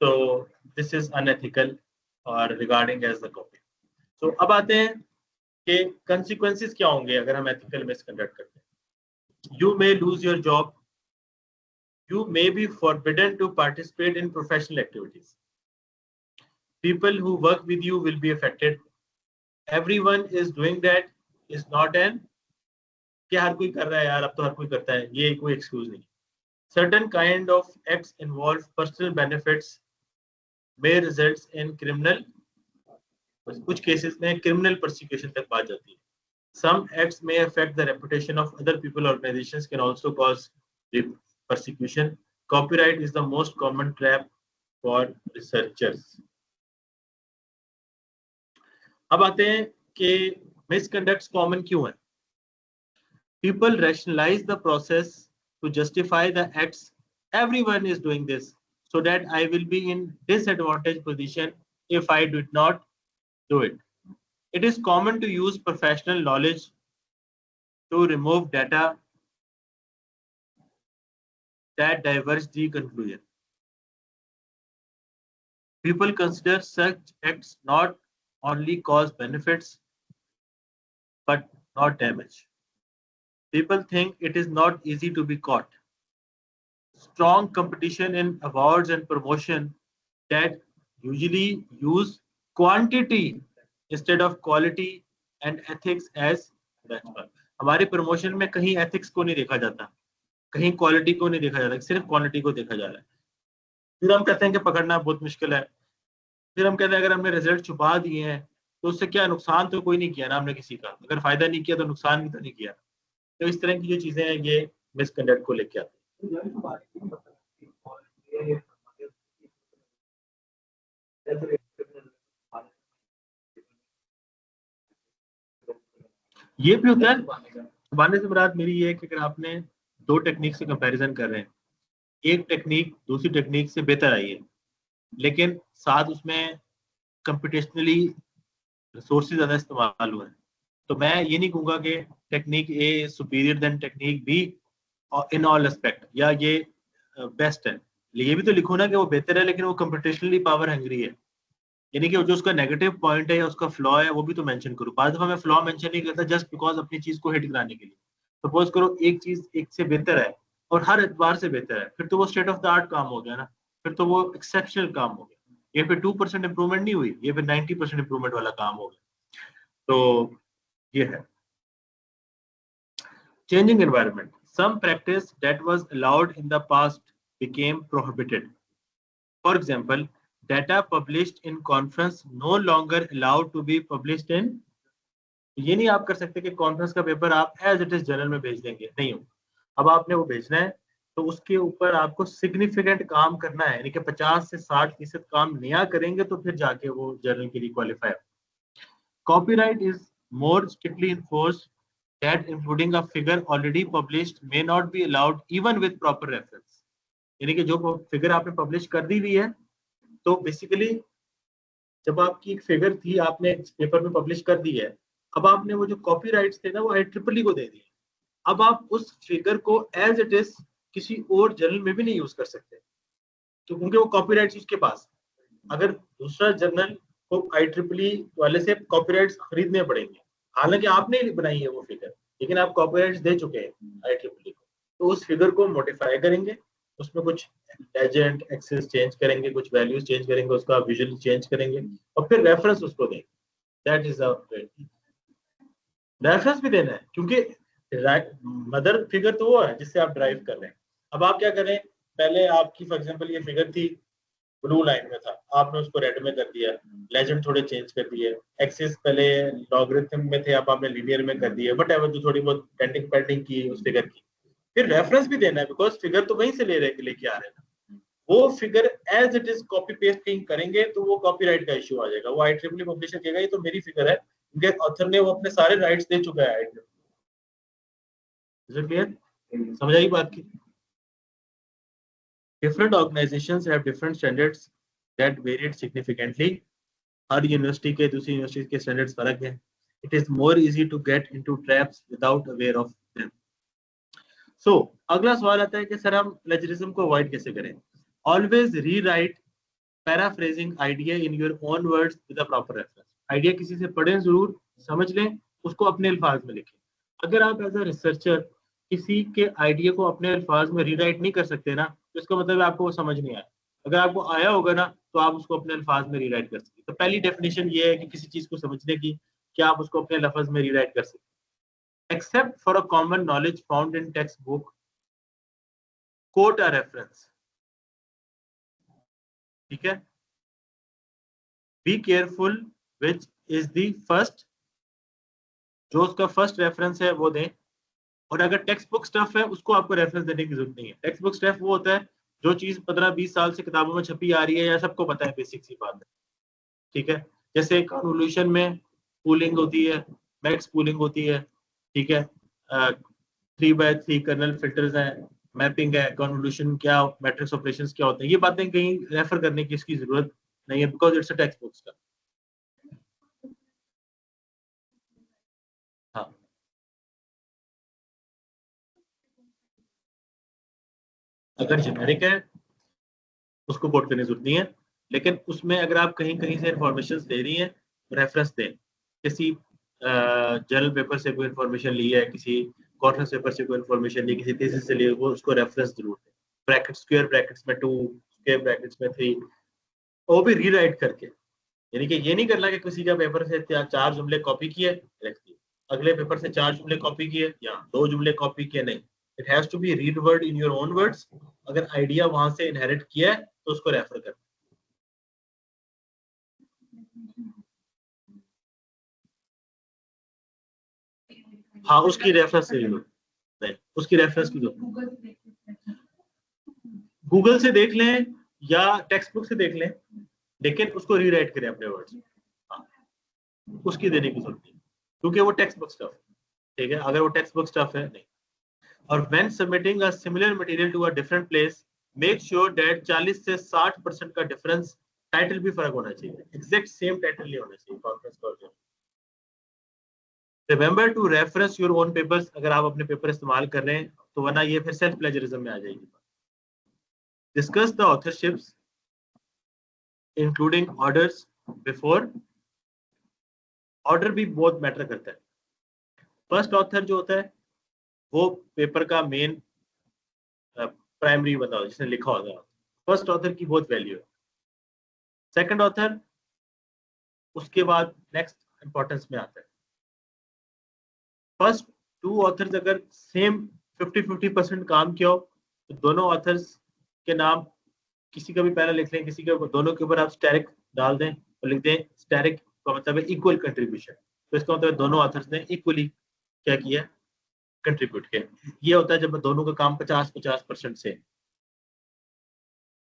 तो दिस इज अनएथिकल और रिगार्डिंग एज द कॉपी। तो अब आते हैं कि कंसिक्वेंसेस क्या होंगे अगर हम एथिकल मिसकंडक्ट करते हैं। You may lose your job, you may be forbidden to participate in professional activities. People who work with you will be affected. Everyone is doing that is not an क्या हर कोई कर रहा है यार, अब तो हर कोई करता है, ये कोई एक्सक्यूज नहीं। Certain kind of acts involve personal benefits may result in criminal, कुछ केसेस में क्रिमिनल प्रोसिक्यूशन तक बात जाती है। Some acts may affect the reputation of other people or organizations, can also cause persecution. Copyright is the most common trap for researchers. अब आते हैं कि मिसकंडक्ट्स कॉमन क्यों है। People rationalize the process to justify the acts. Everyone is doing this, so that I will be in disadvantaged position if I did not do it. It is common to use professional knowledge to remove data that diverge the conclusion. People consider such acts not only cause benefits but not damage. People think it is not easy to be caught. Strong competition in awards and promotion that usually use quantity instead of quality and ethics as benchmark. हमारे promotion में कहीं ethics को नहीं देखा जाता, कहीं quality को नहीं देखा जाता, सिर्फ क्वांटिटी को देखा जा रहा है। फिर हम कहते हैं कि पकड़ना बहुत मुश्किल है। फिर हम कहते हैं अगर हमने रिजल्ट छुपा दिए हैं तो उससे क्या नुकसान तो कोई नहीं किया ना हमने किसी का, अगर फायदा नहीं किया तो नुकसान भी तो नहीं किया। तो इस तरह की जो चीजें हैं ये मिसकंडक्ट को लेके आती है। ये भी होता है। छुपाने से मुराद मेरी ये है कि अगर आपने दो टेक्निक से कंपैरिजन कर रहे हैं, एक टेक्निक दूसरी टेक्निक से बेहतर आई है, लेकिन साथ उसमें कंप्यूटेशनली रिसोर्सेज ज़्यादा इस्तेमाल हुए हैं, तो मैं ये नहीं कहूँगा कि technique A superior than technique B in all aspect, या ये बेस्ट है। ये भी तो लिखो ना कि वो बेहतर है लेकिन वो कंप्यूटेशनली पावर हंग्री है, यानी कि जो उसका नेगेटिव पॉइंट है या उसका फ्लॉ है वो भी तो मेंशन करो। बाद दफा मैं फ्लॉ मेंशन नहीं करता जस्ट बिकॉज अपनी चीज को हिट कराने के लिए। सपोज करो एक चीज एक से बेहतर है और हर एतबार से बेहतर है, फिर तो वो स्टेट ऑफ द आर्ट काम हो गया ना, फिर तो वो एक्सेप्शनल काम हो गया। ये फिर 2% इंप्रूवमेंट नहीं हुई, ये फिर 90% इंप्रूवमेंट वाला काम हो गया। तो ये है changing environment. Some practice that was allowed in the past became prohibited. For example, data published in conference no longer allowed to be published in, ये नहीं आप कर सकते कि कॉन्फ्रेंस का पेपर आप एज इट इज जर्नल में भेज देंगे, नहीं हो। अब आपने वो भेजना है तो उसके ऊपर आपको सिग्निफिकेंट काम करना है, यानी कि 50 से 60% काम नया करेंगे तो फिर जाके वो जर्नल के लिए qualify. Copyright is more strictly enforced that including a figure already published may not be allowed even with proper reference. यानी कि जो फिगर आपने पब्लिश कर दी हुई है, तो बेसिकली जब आपकी एक फिगर थी आपने पेपर में पब्लिश कर दी है, अब आपने वो जो कॉपीराइट्स थे ना वो IEEE को दे दिए। अब आप उस फिगर को एज इट इज किसी और जर्नल में भी नहीं यूज कर सकते, तो क्योंकि वो कॉपीराइट्स उसके पास। अगर दूसरा जर्नल को IEEE वाले से कॉपीराइट्स खरीदने पड़ेंगे, हालांकि आपने नहीं बनाई है वो फिगर, लेकिन आप कॉपीराइट्स दे चुके हैं IEEE को, तो उस फिगर को मॉडिफाई करेंगे, उसमें कुछ लेजेंड एक्सेस चेंज करेंगे, कुछ वैल्यूज चेंज करेंगे, उसका विजुअल चेंज करेंगे और फिर रेफरेंस उसको देंगे। दैट इज रेफरेंस भी देना है, क्योंकि मदर फिगर तो वो है जिससे आप ड्राइव कर रहे हैं। अब आप क्या करें, पहले आपकी फॉर एग्जांपल ये फिगर थी, ब्लू लाइन में था, आपने उसको रेड में कर दिया, लेजेंड थोड़े चेंज कर दिए, एक्सिस पहले लॉगरिथम में थे, आप आपने लीनियर में कर दिए, वट एवर जो थोड़ी बहुत डेंटिंग पेंटिंग की उस फिगर की। फिर रेफरेंस भी देना है, बिकॉज फिगर तो वहीं से लेके आ रहे हैं, वो figure as it is copy paste कहीं करेंगे तो वो कॉपीराइट का इश्यू आ जाएगा, वो IEEE पब्लिशर कहेगा ये तो मेरी फिगर है, उनके ऑथर ने वो अपने सारे राइट्स दे चुका है IEEE। क्लियर, समझ आई बात की? Different organizations have different standards that varied significantly. Her university के दूसरी यूनिवर्सिटी के स्टैंडर्ड्स फर्क है। It is more easy to get into traps without aware of them. So, अगला सवाल आता है कि सर हम प्लेजरिज्म को अवॉइड कैसे करें? Always rewrite paraphrasing idea in your own words with a proper reference. Idea किसी से पढ़ें जरूर, समझ लें, उसको अपने अल्फाज में लिखें। अगर आप एज अ रिसर्चर किसी के आइडिया को अपने अल्फाज में रीराइट नहीं कर सकते ना, तो इसका मतलब आपको वो समझ नहीं आया। अगर आपको आया होगा ना, तो आप उसको अपने अल्फाज में रीराइट कर सकते। तो पहली डेफिनेशन ये है कि किसी चीज को समझने की, क्या आप उसको अपने लफ्ज में रीराइट कर सकते। Except for a common knowledge found in textbook, quote a reference. ठीक है, be careful which is the first, जो उसका फर्स्ट रेफरेंस है वो दें। और अगर टेक्स्ट बुक स्टफ है उसको आपको रेफरेंस देने की जरूरत नहीं है। टेक्स्ट बुक स्टफ वो होता है जो चीज 15-20 साल से किताबों में छपी आ रही है या सबको पता है, बेसिक सी बात है। ठीक है, जैसे कन्वोल्यूशन में पूलिंग होती है, मैक्स पूलिंग होती है। ठीक है, 3x3 कर्नल फिल्टर्स हैं, मैपिंग है, कन्वोल्यूशन क्या, मैट्रिक्स ऑपरेशंस क्या होते हैं, ये बातें कहीं रेफर करने की इसकी जरूरत नहीं है, because it's a text book stuff. हाँ, अगर जेनेरिक है उसको कोट करने की जरूरत नहीं है, लेकिन उसमें अगर आप कहीं कहीं से इंफॉर्मेशन ले रही हैं, रेफरेंस दें। किसी जर्नल पेपर से कोई इंफॉर्मेशन ली है, किसी कॉन्फ्रेंस पेपर से कोई इंफॉर्मेशन ली, किसी थीसिस से ली, वो उसको रेफरेंस जरूर दें। ब्रैकेट, स्क्वायर ब्रैकेट्स में 2, स्क्वायर ब्रैकेट्स में 3, वो भी रीराइट करके। यानी कि ये नहीं करना कि किसी का पेपर से 4 जुमले कॉपी किए रख दिए, अगले पेपर से 4 जुमले कॉपी किए या 2 जुमले कॉपी किए, नहीं। It has to be reworded in your own words. अगर आइडिया वहां से इनहेरिट किया है तो उसको रेफर कर। हाँ, उसकी रेफरेंस ले लो, नहीं उसकी रेफरेंस की जरूरत, गूगल से देख लें या टेक्स्ट बुक से देख लें, लेकिन उसको रीराइट करें अपने वर्ड्स। हाँ, उसकी देने की जरूरत नहीं, क्योंकि वो टेक्स्ट बुक स्टफ। ठीक है, अगर वो टेक्स्ट बुक स्टफ है नहीं। और when submitting a similar material to a different place, make sure that 40 से 60% का डिफरेंस, टाइटल भी फर्क होना चाहिए, एग्जैक्ट सेम टाइटल नहीं होना चाहिए conference call. Remember to reference your own papers, अगर आप अपने पेपर इस्तेमाल कर रहे हैं तो, वरना ये फिर सेल्फ प्लेजरिज्म में आ जाएगी। Discuss the authorships including orders before. Order भी बहुत मैटर करता है। फर्स्ट ऑथर जो होता है वो पेपर का मेन प्राइमरी बंदा होता है, जिसने लिखा होता है। फर्स्ट ऑथर की बहुत वैल्यू है। सेकंड ऑथर उसके बाद नेक्स्ट इंपॉर्टेंस में आता है। फर्स्ट 2 ऑथर्स अगर सेम 50-50% काम किया हो, तो दोनों ऑथर्स के नाम किसी का भी पहले लिख लें, किसी के दोनों के ऊपर आप स्टेरिक डाल दें और लिख दें स्टेरिक का मतलब है इक्वल कंट्रीब्यूशन। तो इसका मतलब दोनों ऑथर्स ने इक्वली क्या किया, कंट्रीब्यूट किया। ये होता है जब दोनों का काम 50-50% से।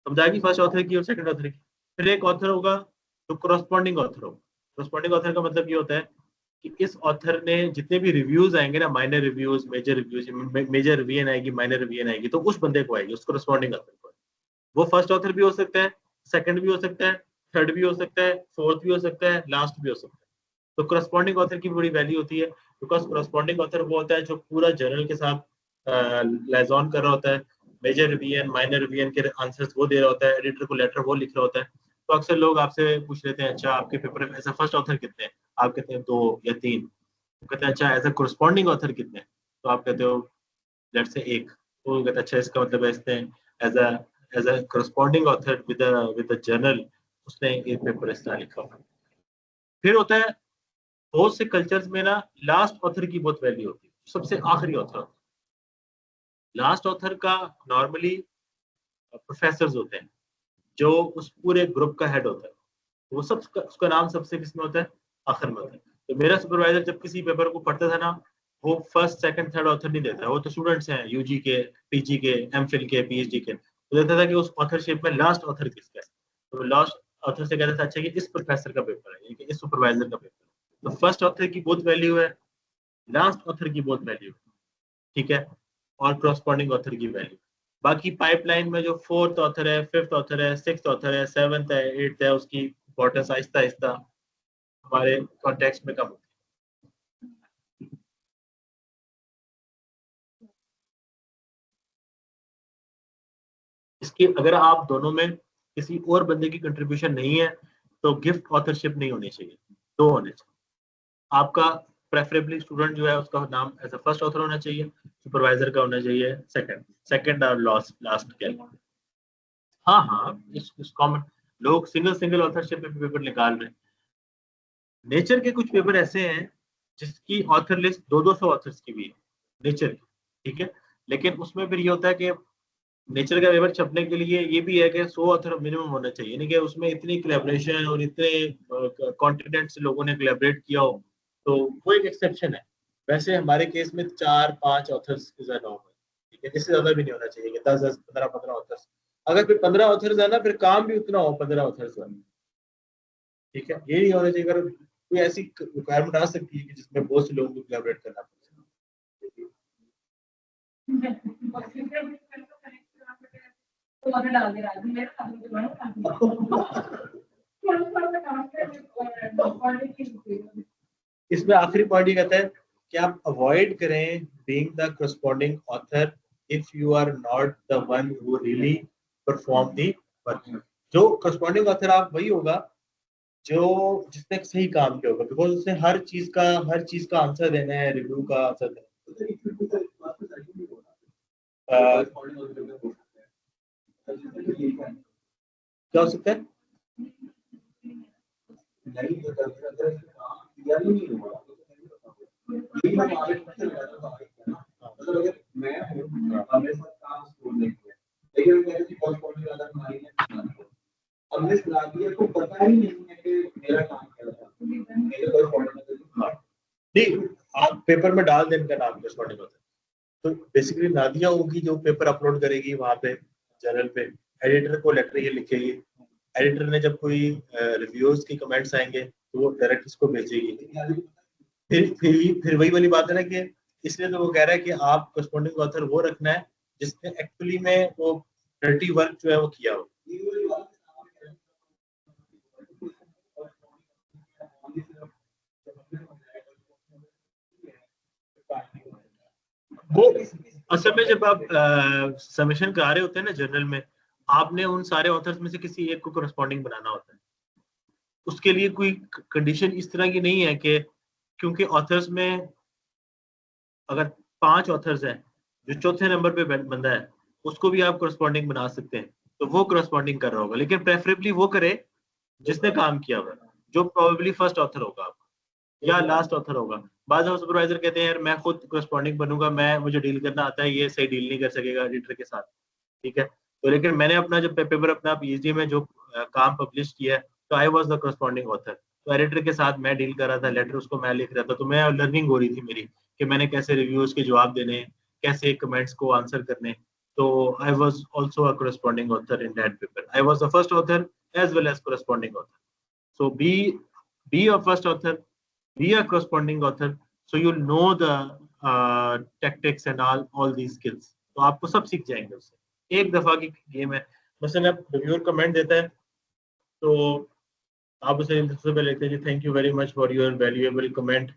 समझाएगी फर्स्ट ऑथर की और सेकंड ऑथर की। फिर एक ऑथर होगा जो करस्पॉन्डिंग ऑथर होगा। करस्पॉन्डिंग ऑथर का मतलब ये होता है कि इस ऑथर ने जितने भी रिव्यूज आएंगे ना, minor reviews, major reviews, major revision आएगी, माइनर रिवीजन आएगी, तो उस बंदे को आएगी, उस करस्पॉन्डिंग ऑथर को। वो फर्स्ट ऑथर भी हो सकता है, सेकंड भी हो सकता है, थर्ड भी हो सकता है, फोर्थ भी हो सकता है, लास्ट भी हो सकता है। तो करस्पॉन्डिंग ऑथर की बड़ी वैल्यू होती है, बिकॉज करस्पॉन्डिंग ऑथर वो होता है जो पूरा जर्नल के साथ लाइजॉन कर रहा होता है, मेजर रिवीजन, माइनर रिवीजन के आंसर्स वो दे रहा होता है, एडिटर को लेटर वो लिख रहा होता है। तो अक्सर लोग आपसे पूछ लेते हैं, अच्छा आपके पेपर में ऐसा फर्स्ट ऑथर कितने हैं? आप कहते हैं 2 या 3। कहते हैं अच्छा एज अ कोरस्पॉन्डिंग ऑथर कितने, तो आप कहते हो लेट्स से एक, तो कहते हैं अच्छा इसका मतलब है इसने as a corresponding author with a journal उसने एक पेपर इस तरह लिखा हुआ। फिर होता है बहुत से कल्चर्स में ना लास्ट ऑथर की बहुत वैल्यू होती है, सबसे आखिरी ऑथर होता है। लास्ट ऑथर का नॉर्मली प्रोफेसर्स होते हैं जो उस पूरे ग्रुप का हेड होता है, वो सब उसका नाम सबसे किसमें होता है, आखिर में होता है। तो मेरा सुपरवाइजर जब किसी पेपर को पढ़ता था ना, वो फर्स्ट सेकंड थर्ड ऑथर नहीं देता, वो तो स्टूडेंट्स हैं यूजी के, पीजी के, एमफिल के, पीएचडी के, तो देता था कि उस ऑथरशिप में लास्ट ऑथर किसका है। तो लास्ट ऑथर से कहता था अच्छा कि इस प्रोफेसर का पेपर है, कि इस सुपरवाइजर का पेपर है। तो फर्स्ट ऑथर की बहुत वैल्यू है, लास्ट ऑथर की बहुत वैल्यू है, ठीक है, और क्रॉसपॉन्डिंग ऑथर की वैल्यू। बाकी पाइपलाइन में जो फोर्थ ऑथर है, फिफ्थ ऑथर है, सिक्स्थ ऑथर है, सेवंथ है, एट्थ है, उसकी इंपॉर्टेंस आहिस्ता आहिस्ता हमारे कॉन्टेक्स्ट में कम होती है। इसकी अगर आप दोनों में किसी और बंदे की कंट्रीब्यूशन नहीं है तो गिफ्ट ऑथरशिप नहीं होनी चाहिए, दो होने चाहिए। आपका प्रेफरेबली स्टूडेंट जो है उसका नाम एज अ फर्स्ट ऑथर होना चाहिए, सुपरवाइजर का होना चाहिए सेकंड, सेकंड और लास्ट लास्ट के। हाँ हाँ, इस कॉमन लोग सिंगल सिंगल ऑथरशिप में पेपर निकाल रहे हैं। नेचर के कुछ पेपर ऐसे हैं जिसकी ऑथर लिस्ट 200 ऑथर्स की भी है, नेचर की, ठीक है। लेकिन उसमें फिर ये होता है कि नेचर का पेपर छपने के लिए ये भी है कि 100 ऑथर मिनिमम होना चाहिए, यानी कि उसमें इतनी कोलैबोरेशन और इतने कॉन्टिनेंट से लोगों ने कोलैबोरेट किया हो, तो वो एक एक्सेप्शन है। वैसे हमारे केस में 4-5 ऑथर्स इज अ नॉर्मल, ठीक है, इससे ज्यादा भी नहीं होना चाहिए कि 10-10, 15-15 ऑथर्स। अगर फिर 15 ऑथर्स है ना, फिर काम भी उतना हो 15 ऑथर्स वाला, ठीक है। ये नहीं होना चाहिए, अगर कोई ऐसी रिक्वायरमेंट आ सकती है कि जिसमें बहुत से लोगों को कोलैबोरेट करना पड़े। इसमें आखिरी पॉइंट ये कहता है कि आप अवॉइड करें being the corresponding author if you are not the one who really perform the work. जो करस्पॉन्डिंग ऑथर आप वही होगा जो जिसने सही काम किया होगा, बिकॉज उसने हर चीज का आंसर देना है, रिव्यू का आंसर देना है। क्या हो सकता है? नहीं, आप पेपर में डाल दें इनका नाम करस्पॉन्डिंग ऑथर, तो बेसिकली नादिया होगी जो पेपर अपलोड करेगी वहां पे जर्नल पे, एडिटर को लेटर ये लिखेगी, एडिटर ने जब कोई रिव्यूज की कमेंट्स आएंगे तो वो डायरेक्ट इसको भेजेगी। फिर वही वाली बात है ना कि इसलिए तो वो कह रहा है कि आप करस्पॉन्डिंग ऑथर वो रखना है जिसने एक्चुअली में वो डर्टी वर्क जो है वो किया हो। वो असल में जब आप सबमिशन करा रहे होते हैं ना जर्नल में, आपने उन सारे ऑथर्स में से किसी एक को करस्पॉन्डिंग बनाना होता है। उसके लिए कोई कंडीशन इस तरह की नहीं है कि क्योंकि ऑथर्स में अगर 5 ऑथर्स हैं, जो चौथे नंबर पे बंदा है उसको भी आप करस्पॉन्डिंग बना सकते हैं, तो वो करस्पॉन्डिंग कर रहा होगा, लेकिन प्रेफरेबली वो करे जिसने काम किया हुआ, जो प्रोबेबली फर्स्ट ऑथर होगा आपका या लास्ट ऑथर होगा। बाद में सुपरवाइजर कहते हैं यार मैं खुद करस्पॉन्डिंग बनूंगा, मैं मुझे डील करना आता है, ये सही डील नहीं कर सकेगा एडिटर के साथ, ठीक है। तो लेकिन मैंने अपना जो पेपर अपना पीएचडी में जो काम पब्लिश किया है, तो I was the corresponding author, तो एडिटर के साथ मैं डील कर रहा था, लेटर उसको मैं लिख रहा था, तो मैं लर्निंग हो रही थी मेरी कि मैंने कैसे रिव्यूज के जवाब देने, कैसे कमेंट्स को आंसर करने। तो I was also a corresponding author in that paper, I was the first author as well as corresponding author. So be a first author, be a corresponding author, so you'll know the tactics and all these skills. तो आपको सब सीख जाएंगे उससे, एक दफा की game है। मसलन आप रिव्यूअर कमेंट देता है तो आप उसे सबसे पहले लिखते हैं जी thank you very much for your valuable comment,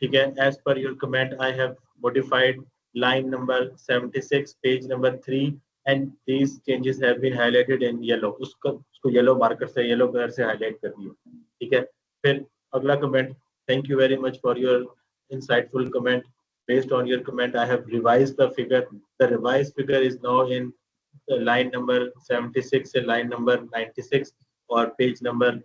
ठीक है, as per your comment I have modified line number 76 page number 3 and these changes have been highlighted in yellow, उसको येलो मार्कर से येलो कलर से highlight कर दिया, ठीक है। फिर अगला comment, thank you very much for your insightful comment. Based on your comment, I have revised the figure. The revised figure is now in line number 76 से line number 96 और page number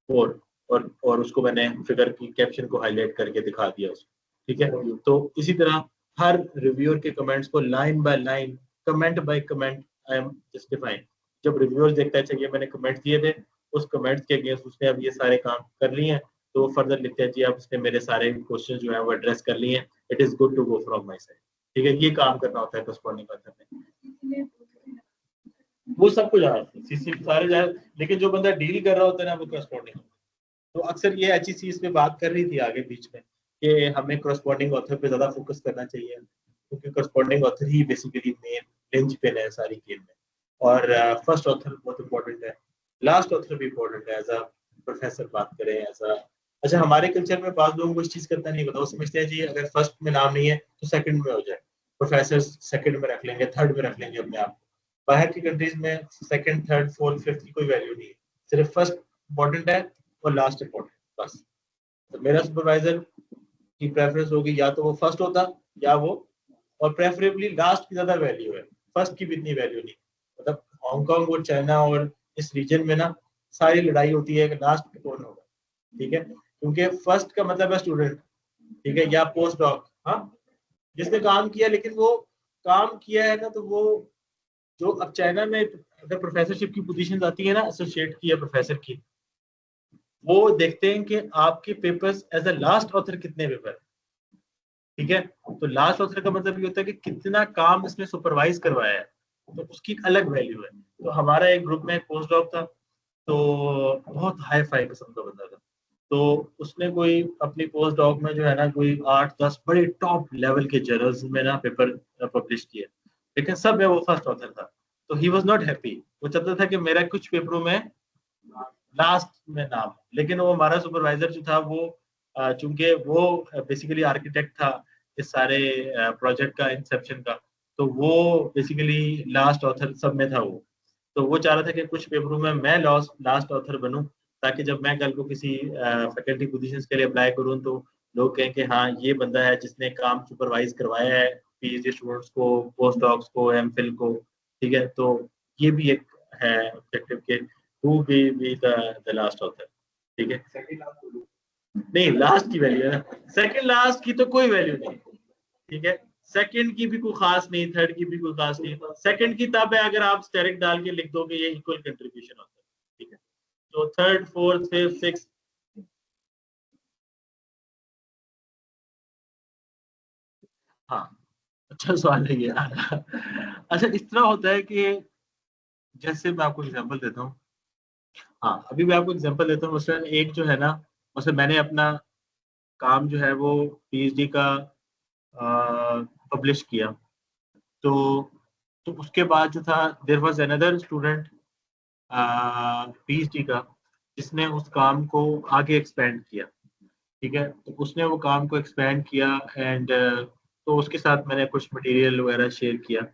4 और उसको मैंने फिगर की caption को highlight करके दिखा दिया उसको, ठीक है। तो इसी तरह हर रिव्यूअर के कमेंट्स को line by line, comment by comment I am justifying. जब रिव्यूअर देखता है चाहिए मैंने कमेंट्स दिए थे, उस कमेंट्स के अगेंस्ट उसने अब ये सारे काम कर लिए हैं, तो वो फर्दर लिखते हैं जी अब उसने मेरे सारे क्वेश्चन जो है वो एड्रेस कर लिए हैं, it is good to go from my side, ठीक है। ये काम करना होता है करस्पॉन्डिंग ऑथर में, वो सब कुछ सीसी सारे जाए, लेकिन जो बंदा डील कर रहा होता है ना वो करस्पॉन्डिंग। तो अक्सर ये एचईसी इस पे बात कर रही थी आगे बीच में कि हमें करस्पॉन्डिंग ऑथर पे ज्यादा फोकस करना चाहिए, क्योंकि corresponding author he basically main linchpin है सारी गेम में। और फर्स्ट ऑथर बहुत इंपॉर्टेंट है, लास्ट ऑथर भी इंपॉर्टेंट है। एज अ प्रोफेसर बात करें, एज अ अच्छा हमारे कल्चर में बात लोगों को इस चीज करता नहीं पता, वो समझते हैं जी अगर फर्स्ट में नाम नहीं है तो सेकंड में हो जाए, प्रोफेसर सेकंड में रख लेंगे, थर्ड में रख लेंगे अपने आप। बाहर की कंट्रीज में सेकंड, थर्ड, फोर्थ, फिफ्थ की कोई वैल्यू नहीं है, सिर्फ फर्स्ट इंपॉर्टेंट है और लास्ट इंपॉर्टेंट बस। तो मेरा सुपरवाइजर की प्रेफरेंस होगी या तो वो फर्स्ट होता या वो, और प्रेफरेबली लास्ट की ज्यादा वैल्यू है, फर्स्ट की भी इतनी वैल्यू नहीं। मतलब हांगकांग और चाइना और इस रीजन में ना सारी लड़ाई होती है कि लास्ट पे कौन होगा, ठीक है, क्योंकि फर्स्ट का मतलब है स्टूडेंट, ठीक है, या पोस्ट डॉक, हाँ जिसने काम किया, लेकिन वो काम किया है ना, तो वो जो अब चाइना में अगर प्रोफेसरशिप की पोजीशन आती है ना एसोसिएट की या प्रोफेसर की, वो देखते हैं कि आपके papers as a last author कितने पेपर, ठीक है। तो लास्ट ऑथर का मतलब ये होता है कि कितना काम इसने सुपरवाइज करवाया है, तो उसकी अलग वैल्यू है। तो हमारा एक ग्रुप में एक पोस्ट डॉक था, तो बहुत हाई फाई किस्म का बंदा था, तो उसने कोई अपनी पोस्ट डॉक में जो है ना कोई 8-10 बड़े टॉप लेवल के जर्नल्स में ना पेपर पब्लिश किए, लेकिन सब में वो फर्स्ट ऑथर था। तो ही वाज नॉट हैप्पी, वो चाहता था कि मेरा कुछ पेपरों में लास्ट में नाम, लेकिन वो हमारा सुपरवाइजर जो था वो चूंकि वो बेसिकली आर्किटेक्ट था इस सारे प्रोजेक्ट का, इंसेप्शन का, तो वो बेसिकली लास्ट ऑथर सब में था वो। तो वो चाह रहा था कि कुछ पेपरों में मैं लास्ट ऑथर बनूं, ताकि जब मैं कल को किसी फैकल्टी पोजीशंस के लिए अप्लाई करूं तो लोग कहें कि हाँ ये बंदा है जिसने काम सुपरवाइज करवाया है पीएचडी स्टूडेंट्स को, पोस्ट डॉक्स को, एमफिल को, ठीक है। तो ये भी एक है ऑब्जेक्टिव के who be the last author, ठीक है। नहीं लास्ट की वैल्यू है ना, सेकंड लास्ट की तो कोई वैल्यू नहीं, ठीक है। सेकंड की भी कोई खास नहीं, थर्ड की भी कोई खास नहीं, सेकंड की तब है अगर आप स्टेरिक डाल के लिख दोगे ये इक्वल कंट्रीब्यूशन होता है, ठीक है। तो थर्ड, फोर्थ, फिफ्थ, सिक्स, हाँ अच्छा सवाल है ये। अच्छा इस तरह होता है कि जैसे मैं आपको एग्जांपल देता हूँ, हाँ अभी मैं आपको एग्जांपल देता हूँ, मसलन एक जो है ना, मसलन मैंने अपना काम जो है वो पीएचडी का पब्लिश किया, तो उसके बाद जो था there was another student PhD का जिसने उस काम को आगे एक्सपेंड किया, ठीक है। तो उसने वो काम को एक्सपेंड किया एंड तो उसके साथ मैंने कुछ मटेरियल वगैरह शेयर किया,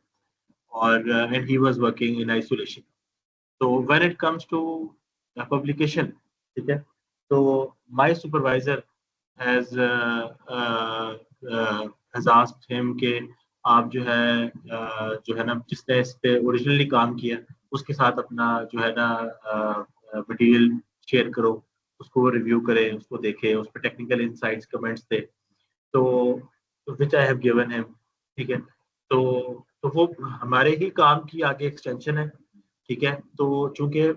और and he was working in isolation. तो when it comes to publication, ठीक है, तो my supervisor has asked him कि आप जो है ना जिसने इस पे ओरिजिनली काम किया उसके साथ अपना जो है ना मटेरियल शेयर करो, उसको वो रिव्यू करे, उसको देखे, उस पर टेक्निकल इंसाइट्स कमेंट्स दे, तो विच आई हैव गिवन हिम, ठीक है। तो वो हमारे ही काम की आगे एक्सटेंशन है, ठीक है। तो चूंकि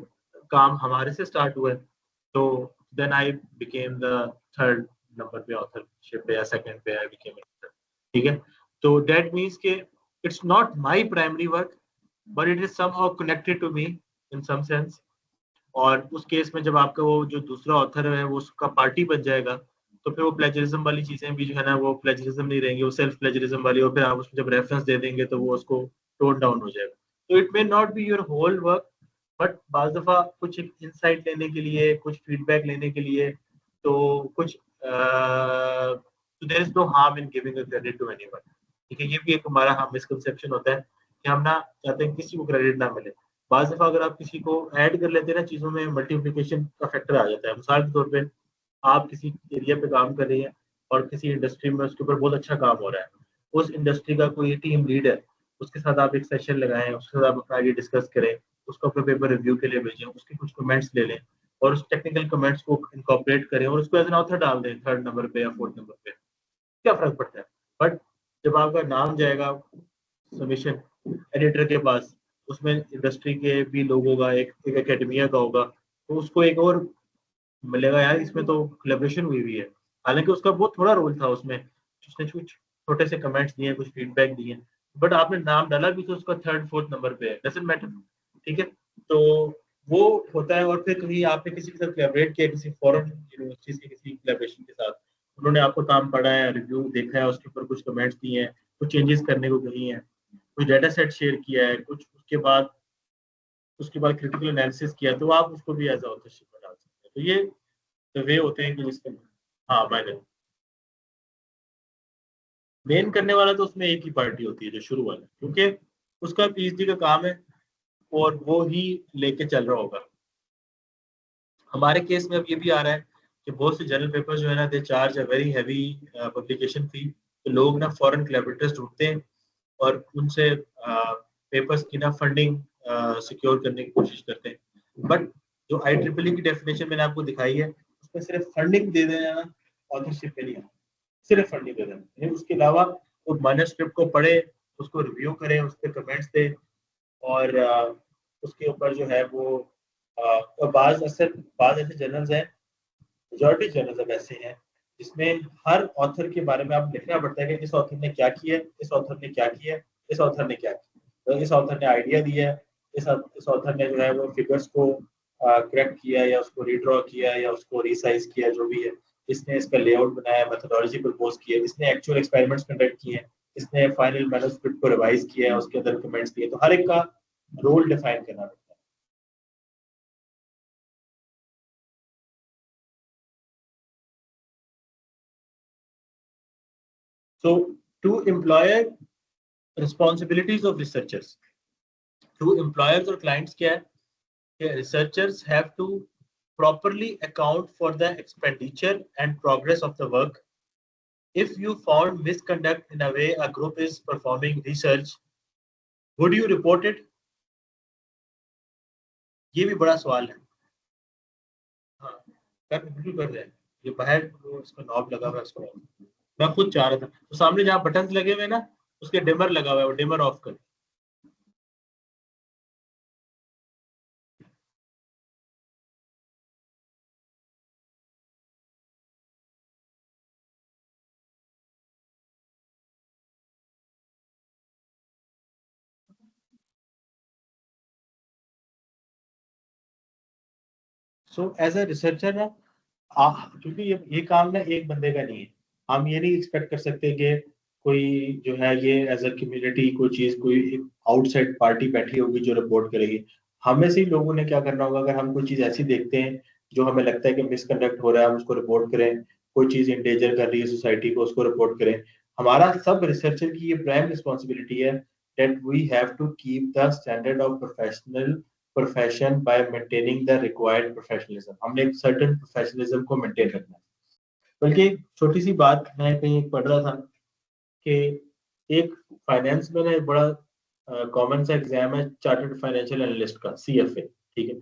काम हमारे से स्टार्ट हुआ है, तो then I became the third number पे ऑथरशिप पे या सेकंड पे आई बिकेम, ठीक है। तो दैट मींस के it's not my primary work but it is somehow connected to me in some sense. और उस केस में जब आपका वो जो दूसरा ऑथर है वो उसका पार्टी बन जाएगा, तो फिर वो प्लेजरिज्म वाली चीजें भी जो है ना वो प्लेजरिज्म नहीं रहेंगी, वो सेल्फ प्लेजरिज्म वाली, और फिर आप उसमें जब रेफरेंस दे देंगे तो वो उसको टोन डाउन हो जाएगा। तो it may not be your whole work, but बाज दफा कुछ इंसाइट लेने के लिए, कुछ फीडबैक लेने के लिए, तो कुछ there is no harm in giving a credit to anyone, ठीक है। ये भी एक हमारा मिसकंसेप्शन होता है कि हम ना चाहते हैं किसी को क्रेडिट ना मिले। बाज दफा अगर आप किसी को ऐड कर लेते हैं ना चीजों में, मल्टीप्लिकेशन का फैक्टर आ जाता है। मिसाल के तौर पे आप किसी एरिया पे काम कर रही हैं, और किसी इंडस्ट्री में उसके ऊपर बहुत अच्छा काम हो रहा है, उस इंडस्ट्री का कोई टीम लीड है, उसके साथ आप एक सेशन लगाएं, उसके साथ आप अपना आगे डिस्कस करें, उसको अपने पेपर रिव्यू के लिए भेजें, उसके कुछ कमेंट्स ले लें और उस टेक्निकल कमेंट्स को इनकॉर्पोरेट करें और उसको एज एन ऑथर डाल दें 3rd नंबर पे या 4th नंबर पे, क्या फर्क पड़ता है। बट जब आपका नाम जाएगा सबमिशन एडिटर के पास, उसमें इंडस्ट्री के भी लोग होगा, एक एकेडमिया का होगा, तो उसको एक और मिलेगा, यार इसमें तो कोलैबोरेशन हुई हुई है। हालांकि उसका बहुत थोड़ा रोल था उसमें, उसने कुछ छोटे से कमेंट्स दिए, कुछ फीडबैक दिए, बट आपने नाम डाला भी तो उसका 3rd 4th नंबर पे है, डजंट मैटर। ठीक है, तो वो होता है। और फिर कहीं आपने किसी के साथ कोलैबोरेट किया, किसी फॉरेन यूनिवर्सिटी से किसी कोलैबोरेशन के साथ, उन्होंने आपको काम पढ़ा है, रिव्यू देखा है, उसके ऊपर कुछ कमेंट्स दिए हैं, कुछ चेंजेस करने को कही है, कुछ डाटा सेट शेयर किया है, कुछ उसके बाद क्रिटिकल एनालिसिस किया, तो आप उसको भी एज ऑथरशिप में डाल सकते हैं। तो ये वे होते हैं कि जिसके हाँ मैंने मेन करने वाला तो उसमें एक ही पार्टी होती है जो शुरू वाला, क्योंकि उसका पीएचडी का काम है और वो ही लेके चल रहा होगा। हमारे केस में अब ये भी आ रहा है कि बहुत से जर्नल पेपर जो है ना, they charge a very heavy publication fee, तो लोग ना फॉरेन कोलैबोरेटर्स ढूंढते हैं और उनसे पेपर्स की ना फंडिंग सिक्योर करने की कोशिश करते हैं। बट जो IEEE की डेफिनेशन मैंने आपको दिखाई है, उसमें सिर्फ फंडिंग दे देना ना ऑथरशिप पे नहीं आता, सिर्फ फंडिंग दे देना, उसके अलावा वो मैन्युस्क्रिप्ट को पढ़े, उसको रिव्यू करे, उस पर कमेंट्स दे और उसके ऊपर जो है वो और बाज ऐसे जर्नल्स हैं, मेजॉरिटी जर्नल्स अब ऐसे हैं जिसमें हर ऑथर के बारे में आप लिखना पड़ता है कि इस ऑथर ने क्या किया है, इस ऑथर ने क्या किया है, इस ऑथर ने क्या किया, तो इस ऑथर ने आइडिया दिया है, इस ऑथर ने जो है वो फिगर्स को करेक्ट किया या उसको रीड्रॉ किया या उसको रिसाइज किया, जो भी है, इसने इसका लेआउट बनाया, मेथोडोलॉजी प्रपोज की है, इसने एक्चुअल एक्सपेरिमेंट्स कंडक्ट किए हैं, इसने फाइनल मैन्युस्क्रिप्ट को रिवाइज किया है, उसके अंदर कमेंट्स दिए, तो हर एक का रोल डिफाइन करना पड़ता है। So to employer responsibilities of researchers, to employers और clients क्या है कि researchers have to properly account for the expenditure and progress of the work. If you found misconduct in a way a group is performing research, would you report it? ये भी बड़ा सवाल है। हाँ, बिल्कुल कर रहे हैं। ये बाहर वो इसका नॉब लगा हुआ है, उसको मैं खुद चाह रहा था, तो सामने जहाँ बटन लगे हुए ना, उसके डिमर लगा हुआ है, वो डिमर ऑफ कर। सो एज अ रिसर्चर ना, क्योंकि ये काम ना एक बंदे का नहीं है, हम ये नहीं एक्सपेक्ट कर सकते कि कोई जो है ये एज अ कम्युनिटी कोई चीज, कोई एक आउटसाइड पार्टी बैठी होगी जो रिपोर्ट करेगी। हमें से ही लोगों ने क्या करना होगा, अगर हम कोई चीज ऐसी देखते हैं जो हमें लगता है कि मिसकंडक्ट हो रहा है, हम उसको रिपोर्ट करें, कोई चीज इंडेंजर कर रही है सोसाइटी को, उसको रिपोर्ट करें। हमारा सब रिसर्चर की ये प्राइम रिस्पॉन्सिबिलिटी है that we have to keep the standard of profession by maintaining the required professionalism। हमने एक certain professionalism को maintain रखना है। बल्कि छोटी सी बात, मैं कहीं पढ़ रहा था कि एक फाइनेंस में ना एक बड़ा कॉमन सा एग्जाम है चार्टर्ड फाइनेंशियल एनालिस्ट का, CFA। ठीक है,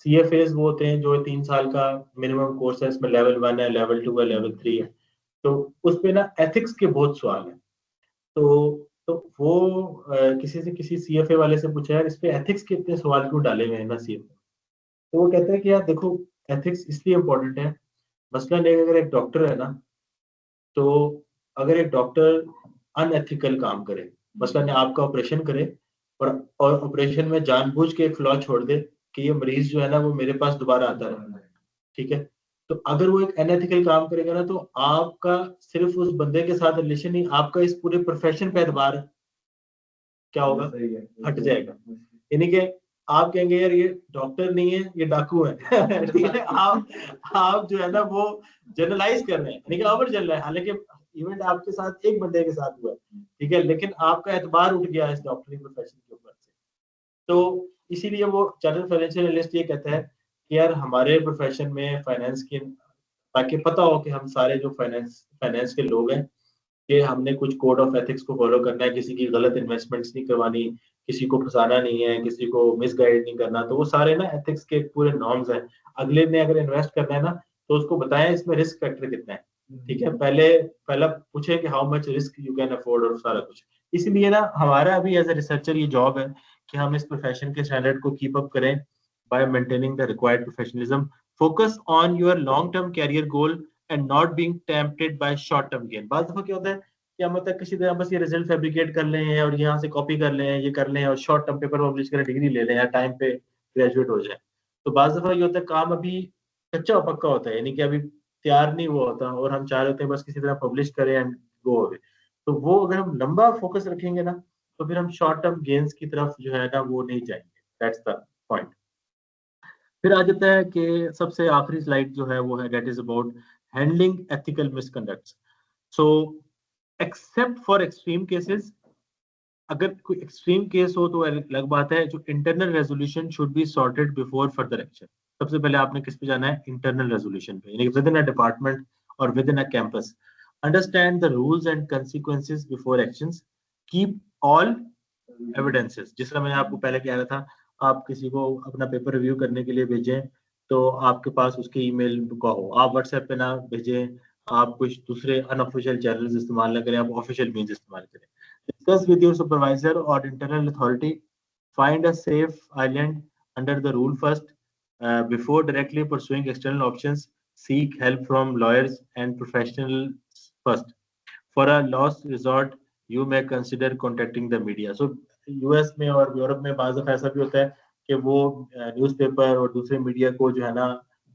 CFA वो होते हैं जो 3 साल का मिनिमम कोर्स है, इसमें लेवल 1 है, लेवल 2 है, लेवल 3 है। तो उस पे ना एथिक्स के बहुत सवाल है। तो वो किसी से किसी CFA वाले से पूछा, यार इस पे एथिक्स के इतने सवाल क्यों डाले हुए हैं ना CFA। तो वो कहता है कि यार देखो, एथिक्स इसलिए इम्पोर्टेंट है, मसलन अगर एक डॉक्टर है ना, तो अगर एक डॉक्टर अनएथिकल काम करे, मसलन आपका ऑपरेशन करे और ऑपरेशन में जानबूझ के एक फ्लॉ छोड़ दे कि ये मरीज जो है ना वो मेरे पास दोबारा आता रहे, ठीक है, तो अगर वो एक अनएथिकल काम करेगा ना, तो आपका सिर्फ उस बंदे के साथ रिलेशन नहीं, आपका इस पूरे प्रोफेशन पे एतबार क्या होगा, हट जाएगा। यानी कि आप कहेंगे यार ये डॉक्टर नहीं है, ये डाकू है। ठीक है, आप जो है ना वो जनरलाइज कर रहे हैं, यानी कि ओवर जनरल है, हालांकि इवेंट आपके साथ एक बंदे के साथ हुआ है, ठीक है, लेकिन आपका एतबार उठ गया इस डॉक्टरी प्रोफेशन के ऊपर से। तो इसीलिए वो चार्टर्ड फाइनेंशियल एनालिस्ट ये कहता है कि यार हमारे प्रोफेशन में फाइनेंस की ताकि पता हो कि हम सारे जो फाइनेंस के लोग हैं कि हमने कुछ कोड ऑफ एथिक्स को फॉलो करना है, किसी की गलत इन्वेस्टमेंट्स नहीं करवानी, किसी को फंसाना नहीं है, किसी को मिसगाइड नहीं करना। तो वो सारे ना एथिक्स के पूरे नॉर्म्स हैं। अगले ने अगर इन्वेस्ट करना है ना, तो उसको बताएं इसमें रिस्क फैक्टर कितना है, ठीक है। पहला पूछे कि how much risk you can afford और सारा कुछ। इसीलिए ना हमारा अभी एज ए रिसर्चर ये जॉब है कि हम इस प्रोफेशन के स्टैंडर्ड को कीप अप करें by maintaining the required professionalism, focus on your long term career goal and not being tempted by short term gain. बाद दफा क्या होता है कि हम मतलब किसी तरह बस ये रिजल्ट फैब्रिकेट कर लें और यहाँ से कॉपी कर लें, ये कर लें और शॉर्ट टर्म पेपर पब्लिश करें, डिग्री ले लें या टाइम पे ग्रेजुएट हो जाए। तो बाद दफा ये होता है काम अभी कच्चा और पक्का होता है, यानी कि अभी तैयार नहीं हुआ होता और हम चाह रहे होते हैं बस किसी तरह पब्लिश करें एंड गो अवे। तो वो अगर हम लंबा फोकस रखेंगे ना, तो फिर हम शॉर्ट टर्म गेन्स की तरफ जो है ना वो नहीं जाएंगे। That's the point. फिर आ जाता है कि सबसे आखिरी स्लाइड जो है वो है that is about handling ethical misconducts. So except for extreme cases, अगर कोई एक्सट्रीम केस हो तो अलग बात है। जो internal resolution should be sorted before further action. सबसे पहले आपने किस पे जाना है? इंटरनल रेजोल्यूशन पे, यानी विद इन अ डिपार्टमेंट और with in a campus. Understand the rules and consequences before actions, keep all evidences. जिस तरह मैंने आपको पहले कह रहा था, आप किसी को अपना पेपर रिव्यू करने के लिए भेजें तो आपके पास उसके ईमेल का हो, आप व्हाट्सएप पे ना भेजें, आप कुछ दूसरे अनऑफिशियल चैनल्स इस्तेमाल ना करें, आप ऑफिशियल मीन्स इस्तेमाल करें। डिस्कस विद योर सुपरवाइजर और internal authority, find a safe island under the rule first. Before directly pursuing external options, seek help from lawyers and professionals first. For a last resort, you may consider contacting the media. So US में और Europe में बाज़ दफ़ा ऐसा भी होता है कि वो न्यूज़पेपर और दूसरे मीडिया को जो है ना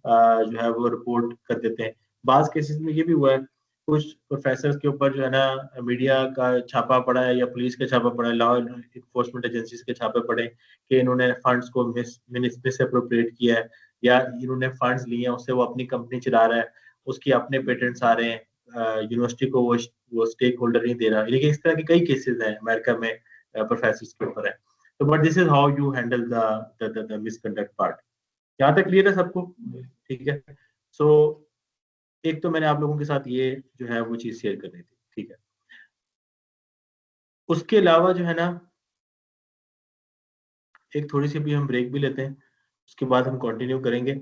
जो है वो रिपोर्ट कर देते हैं। बाज़ केसेस में ये भी हुआ है, कुछ प्रोफेसर्स के ऊपर जो है ना मीडिया का छापा पड़ा है या पुलिस का छापा पड़ा है, लॉ इन्फोर्समेंट एजेंसीज के छापे पड़े कि इन्होंने फंड्स को मिस अप्रोप्रिएट किया है या इन्होंने फंड्स लिए हैं उससे वो अपनी कंपनी चला रहा है, उसके अपने पेटेंट्स आ रहे हैं, यूनिवर्सिटी को वो स्टेक होल्डर नहीं दे रहा। लेकिन इस तरह के कई केसेस हैं अमेरिका में, प्रोफेसर्स के ऊपर है। तो but this is how you handle the misconduct part. यहाँ तक क्लियर है सबको? ठीक है। सो एक तो मैंने आप लोगों के साथ ये जो है वो चीज शेयर करनी थी, ठीक है। उसके अलावा जो है ना एक थोड़ी सी भी हम ब्रेक भी लेते हैं, उसके बाद हम कंटिन्यू करेंगे।